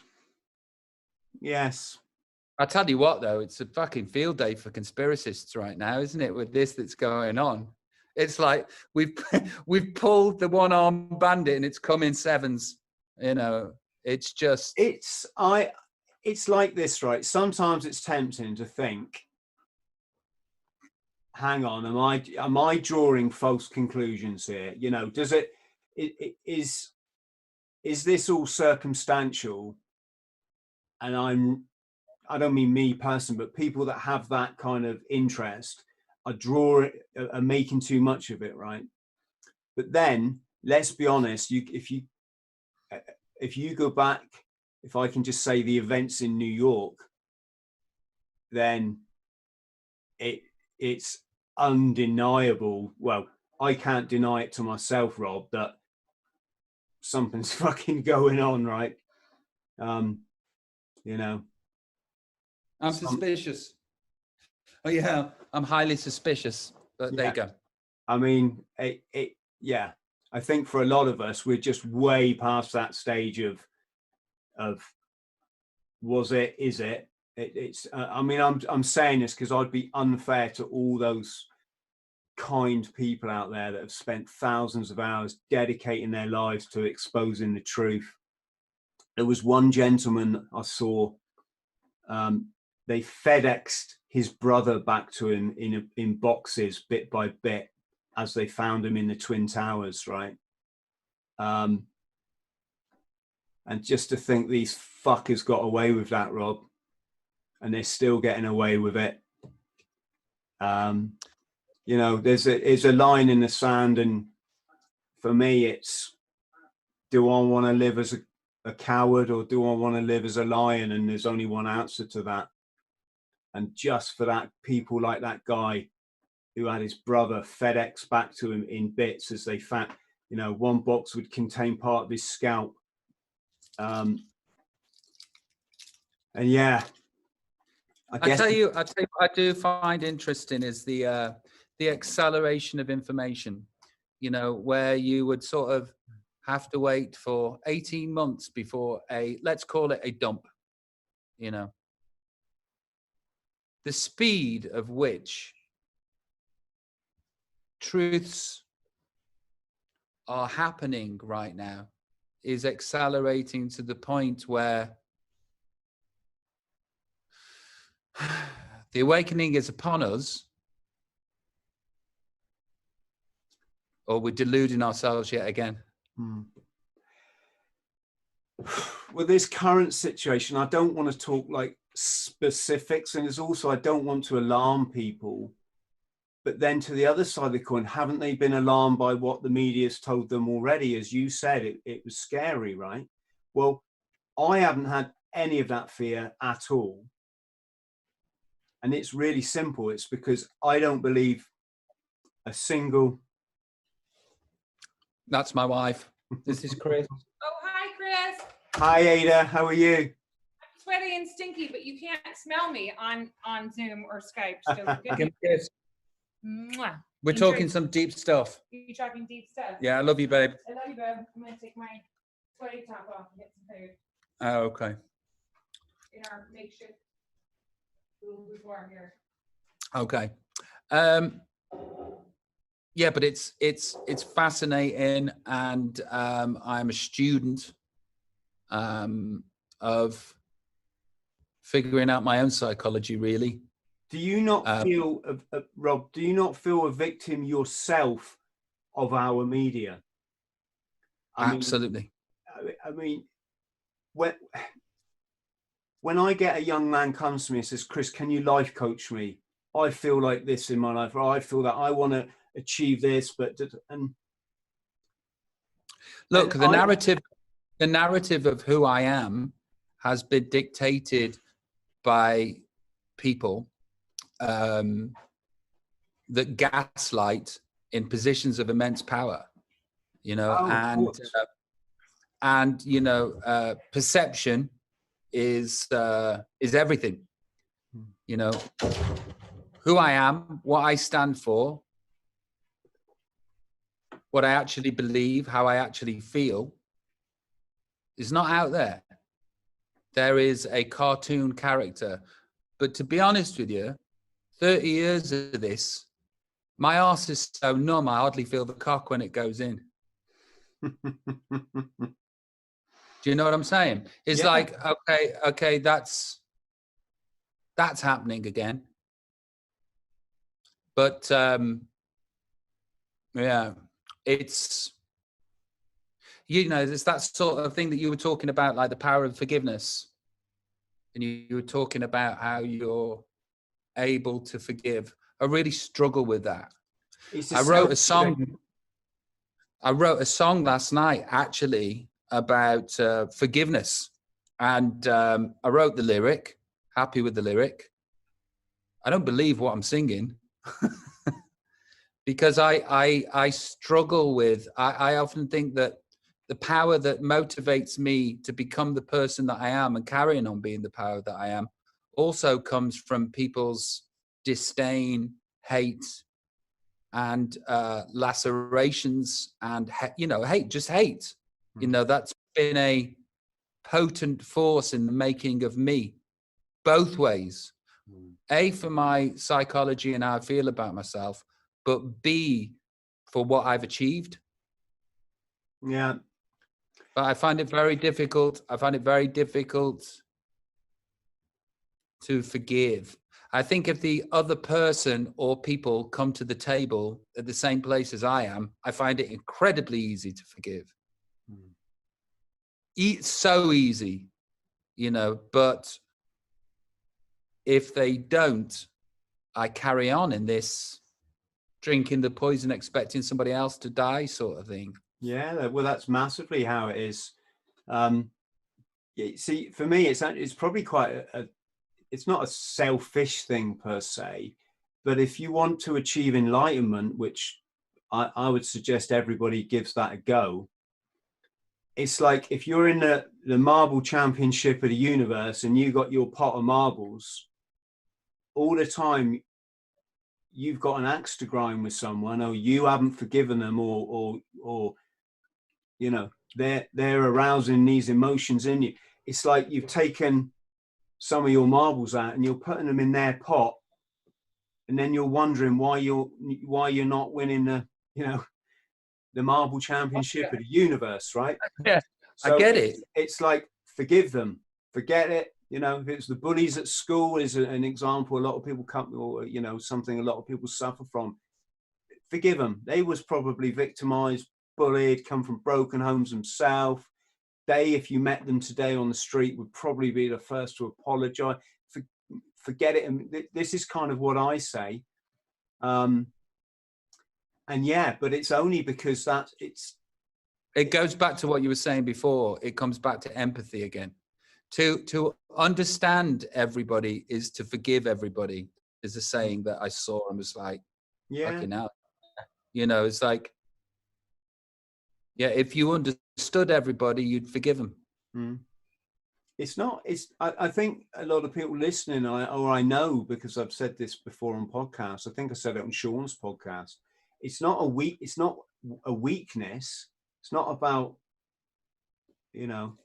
I tell you what, though, it's a fucking field day for conspiracists right now, isn't it? With this that's going on, it's like we've pulled the one-armed bandit and it's come in sevens. You know, it's just it's like this, right? Sometimes it's tempting to think, hang on, am I drawing false conclusions here? You know, does is this all circumstantial? And I don't mean me personally, but people that have that kind of interest are making too much of it, right? But then let's be honest, if you go back, if I can just say the events in New York, then it's undeniable. Well, I can't deny it to myself, Rob, that something's fucking going on, right? You know, I'm suspicious. Oh yeah, I'm highly suspicious. But there you go. I mean, yeah. I think for a lot of us, we're just way past that stage of was it, is it? It's. I mean, I'm saying this because I'd be unfair to all those kind people out there that have spent thousands of hours dedicating their lives to exposing the truth. There was one gentleman I saw. They FedExed his brother back to him in boxes, bit by bit, as they found him in the Twin Towers, right? And just to think these fuckers got away with that, Rob, and they're still getting away with it. You know, there's a line in the sand, and for me, it's, do I want to live as a coward, or do I want to live as a lion? And there's only one answer to that. And just for that, people like that guy who had his brother FedEx back to him in bits as they found, you know, one box would contain part of his scalp. And yeah, I tell you what I do find interesting is the acceleration of information, you know, where you would sort of have to wait for 18 months before let's call it a dump, you know. The speed of which truths are happening right now is accelerating to the point where the awakening is upon us, or we're deluding ourselves yet again. With this current situation, I don't want to talk like specifics, and it's also, I don't want to alarm people. But then to the other side of the coin, haven't they been alarmed by what the media's told them already? As you said, it was scary, right? Well, I haven't had any of that fear at all. And it's really simple. It's because I don't believe a single... That's my wife. This is Chris. Oh, hi, Chris. Hi, Ada. How are you? I'm sweaty and stinky, but you can't smell me on Zoom or Skype. So Give me a kiss. Mwah. We're talking some deep stuff. You're talking deep stuff. Yeah, I love you, babe. I love you, babe. I'm going to take my sweaty top off and get some food Oh, okay. in our makeshift boudoir here. Okay. Yeah, but it's fascinating, and I'm a student of figuring out my own psychology, really. Do you not feel, Rob, do you not feel a victim yourself of our media? Absolutely. I mean, when I get a young man comes to me and says, Chris, can you life coach me? I feel like this in my life, or I feel that I want to achieve this, but look, the narrative of who I am has been dictated by people that gaslight in positions of immense power, you know, and you know, perception is everything. You know, who I am, what I stand for, what I actually believe, how I actually feel is not out there. There is a cartoon character. But to be honest with you, 30 years of this, my arse is so numb, I hardly feel the cock when it goes in. Do you know what I'm saying? It's like, okay, that's happening again. But yeah, it's, you know, it's that sort of thing that you were talking about, like the power of forgiveness. And you were talking about how you're able to forgive. I really struggle with that. I wrote a song last night, actually, about forgiveness. And I wrote the lyric, happy with the lyric. I don't believe what I'm singing. Because I struggle with, I often think that the power that motivates me to become the person that I am and carrying on being the power that I am also comes from people's disdain, hate, and lacerations, and you know, just hate. You know, that's been a potent force in the making of me, both ways. A, for my psychology and how I feel about myself, but B, for what I've achieved. Yeah. But I find it very difficult. I find it very difficult to forgive. I think if the other person or people come to the table at the same place as I am, I find it incredibly easy to forgive. It's so easy, you know, but if they don't, I carry on in this drinking the poison, expecting somebody else to die sort of thing. Yeah, well, that's massively how it is. See, for me, it's probably quite it's not a selfish thing per se, but if you want to achieve enlightenment, which I would suggest everybody gives that a go. It's like if you're in the marble championship of the universe and you got your pot of marbles, all the time you've got an axe to grind with someone, or you haven't forgiven them, or you know, they're arousing these emotions in you. It's like you've taken some of your marbles out and you're putting them in their pot, and then you're wondering why you're not winning the, you know, the marble championship of the universe, right? Yeah, so I get it. It's like, forgive them, forget it. You know, if it's the bullies at school is an example a lot of people come, or, you know, something a lot of people suffer from. Forgive them. They was probably victimized, bullied, come from broken homes themselves. They, if you met them today on the street, would probably be the first to apologize. Forget it. And this is kind of what I say. And yeah, but it's only because it goes back to what you were saying before. It comes back to empathy again. To understand everybody is to forgive everybody, is a saying that I saw and was like, yeah, fucking hell. You know, it's like, yeah, if you understood everybody, you'd forgive them. It's not, I think a lot of people listening, or I know, because I've said this before on podcasts, I think I said it on Sean's podcast, it's not a weakness. It's not about, you know.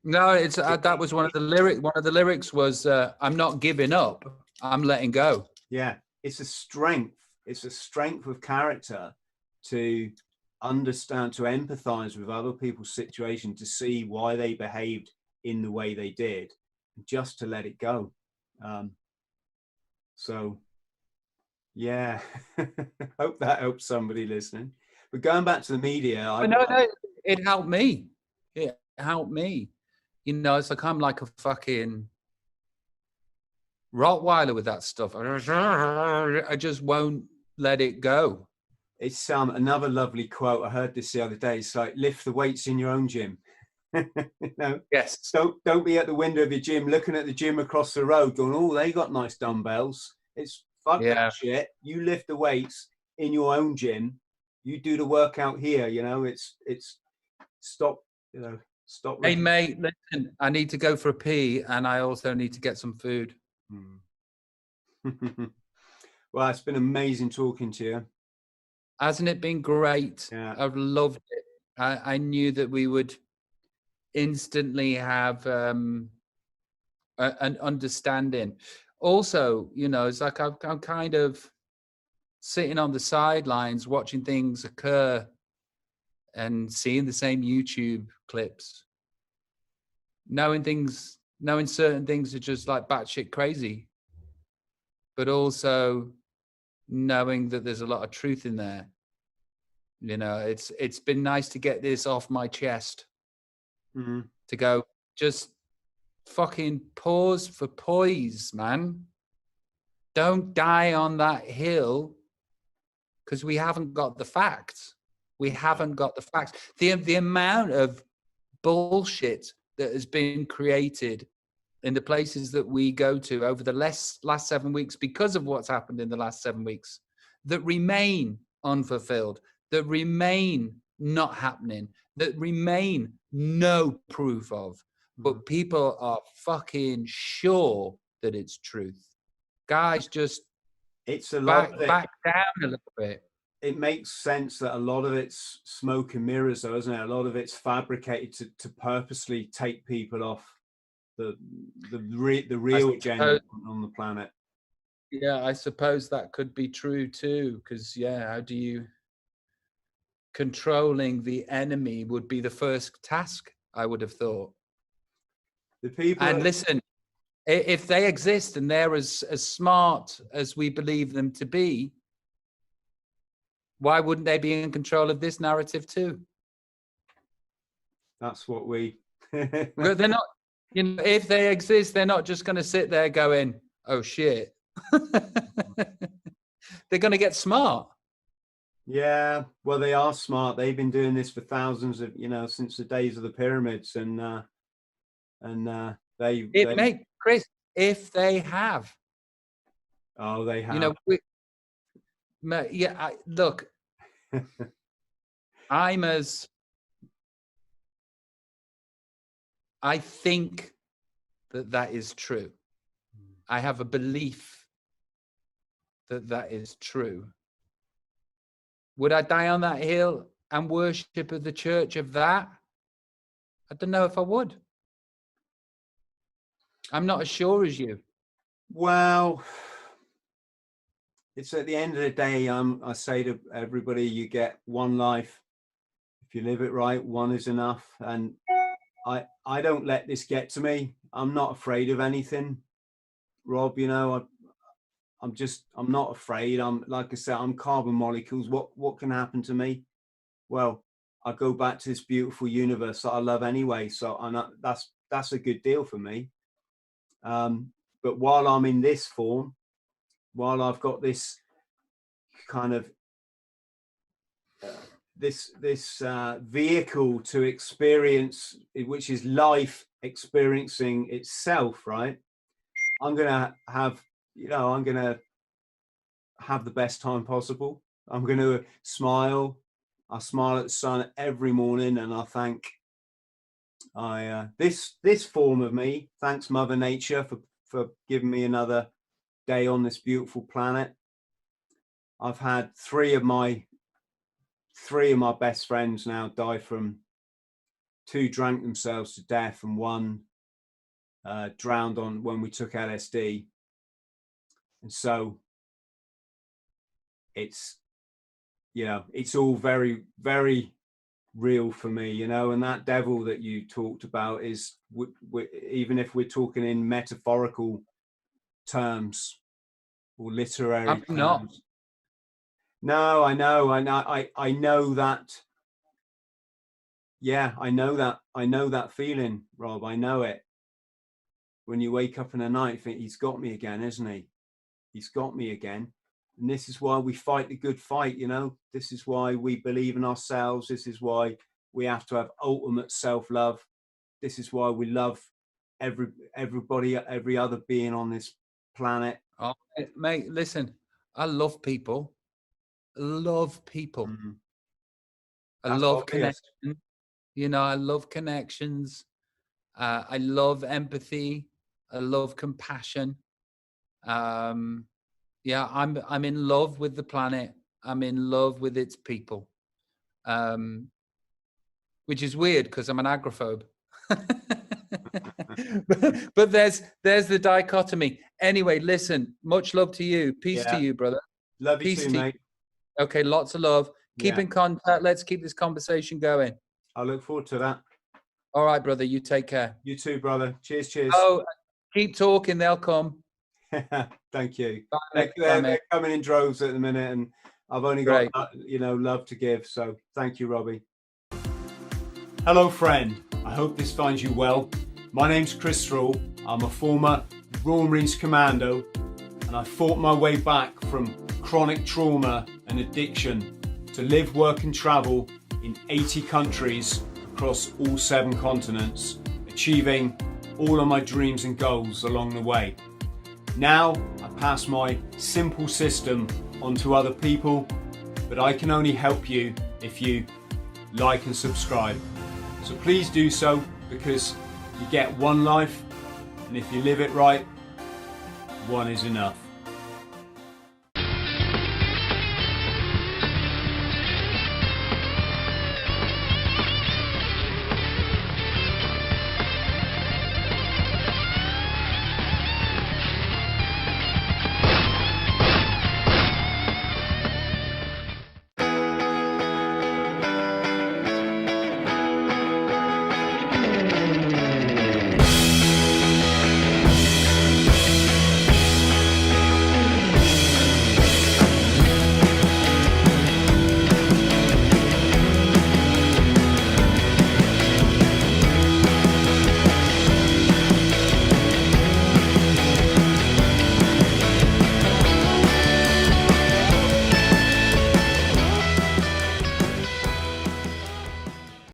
No, it's that was one of the lyrics. One of the lyrics was, "I'm not giving up. I'm letting go." Yeah, it's a strength. It's a strength of character to understand, to empathize with other people's situation, to see why they behaved in the way they did, just to let it go. So, yeah, hope that helps somebody listening. But going back to the media, No, it helped me. It helped me. You know, it's like I'm like a fucking Rottweiler with that stuff. I just won't let it go. It's another lovely quote. I heard this the other day. It's like, lift the weights in your own gym. You know? Yes. Don't be at the window of your gym looking at the gym across the road going, oh, they got nice dumbbells. It's fuck that shit. You lift the weights in your own gym. You do the workout here. You know, it's stop. You know. Stop. Hey, mate, listen, I need to go for a pee and I also need to get some food. Well, it's been amazing talking to you. Hasn't it been great? Yeah. I've loved it. I knew that we would instantly have an understanding. Also, you know, it's like I'm kind of sitting on the sidelines watching things occur and seeing the same YouTube clips, knowing certain things are just like batshit crazy, but also knowing that there's a lot of truth in there. You know, it's been nice to get this off my chest, to go, just fucking pause for poise, man. Don't die on that hill because we haven't got the facts. We haven't got the facts. The amount of bullshit that has been created in the places that we go to over the last 7 weeks because of what's happened in the last 7 weeks that remain unfulfilled, that remain not happening, that remain no proof of, but people are fucking sure that it's truth. Guys, just it's a lot back down a little bit. It makes sense that a lot of it's smoke and mirrors, though, isn't it? A lot of it's fabricated to purposely take people off the real agenda on the planet. Yeah, I suppose that could be true too, because how do you controlling the enemy would be the first task, I would have thought. The people, and listen, if they exist and they're as smart as we believe them to be, why wouldn't they be in control of this narrative too? That's what we. They're not. You know, if they exist, they're not just going to sit there going, "Oh shit." They're going to get smart. Yeah, well, they are smart. They've been doing this for thousands of, since the days of the pyramids, and Mate, Chris, if they have. Oh, they have. You know, look, I think that is true. I have a belief that is true. Would I die on that hill and worship at the church of that? I don't know if I would. I'm not as sure as you. Well, it's at the end of the day, I say to everybody, you get one life. If you live it right, one is enough. And I don't let this get to me. I'm not afraid of anything, Rob. You know, I'm not afraid. Like I said, I'm carbon molecules. What can happen to me? Well, I go back to this beautiful universe that I love anyway. So that's a good deal for me. But while I'm in this form, while I've got this kind of this vehicle to experience, which is life experiencing itself, right? I'm gonna have the best time possible. I'm gonna smile. I smile at the sun every morning, and I thank this form of me. Thanks Mother Nature for giving me another day on this beautiful planet. I've had three of my best friends now die from, two drank themselves to death, and one drowned when we took LSD. And so it's all very, very real for me, you know. And that devil that you talked about is, even if we're talking in metaphorical terms or literary terms. Not. No, I know that. Yeah, I know that feeling, Rob. I know it. When you wake up in the night, you think, he's got me again, isn't he? He's got me again. And this is why we fight the good fight, you know. This is why we believe in ourselves. This is why we have to have ultimate self-love. This is why we love everybody, every other being on this planet. Oh, mate, listen, I love people. Love people. Mm-hmm. I love connection. You know, I love connections. I love empathy. I love compassion. Yeah, I'm in love with the planet. I'm in love with its people. Which is weird because I'm an agoraphobe. but there's the dichotomy. Anyway, listen, much love to you. Peace to you, brother. Love you too, mate. Okay, lots of love. Keep in contact. Let's keep this conversation going. I look forward to that. All right, brother. You take care. You too, brother. Cheers. Oh, keep talking. They'll come. Thank you. Bye, they're coming in droves at the minute, and I've only got love to give. So thank you, Robbie. Hello, friend. I hope this finds you well. My name's Chris Thrall. I'm a former Royal Marines Commando, and I fought my way back from chronic trauma and addiction to live, work and travel in 80 countries across all 7 continents, achieving all of my dreams and goals along the way. Now I pass my simple system on to other people, but I can only help you if you like and subscribe. So please do so, because you get one life, and if you live it right, one is enough.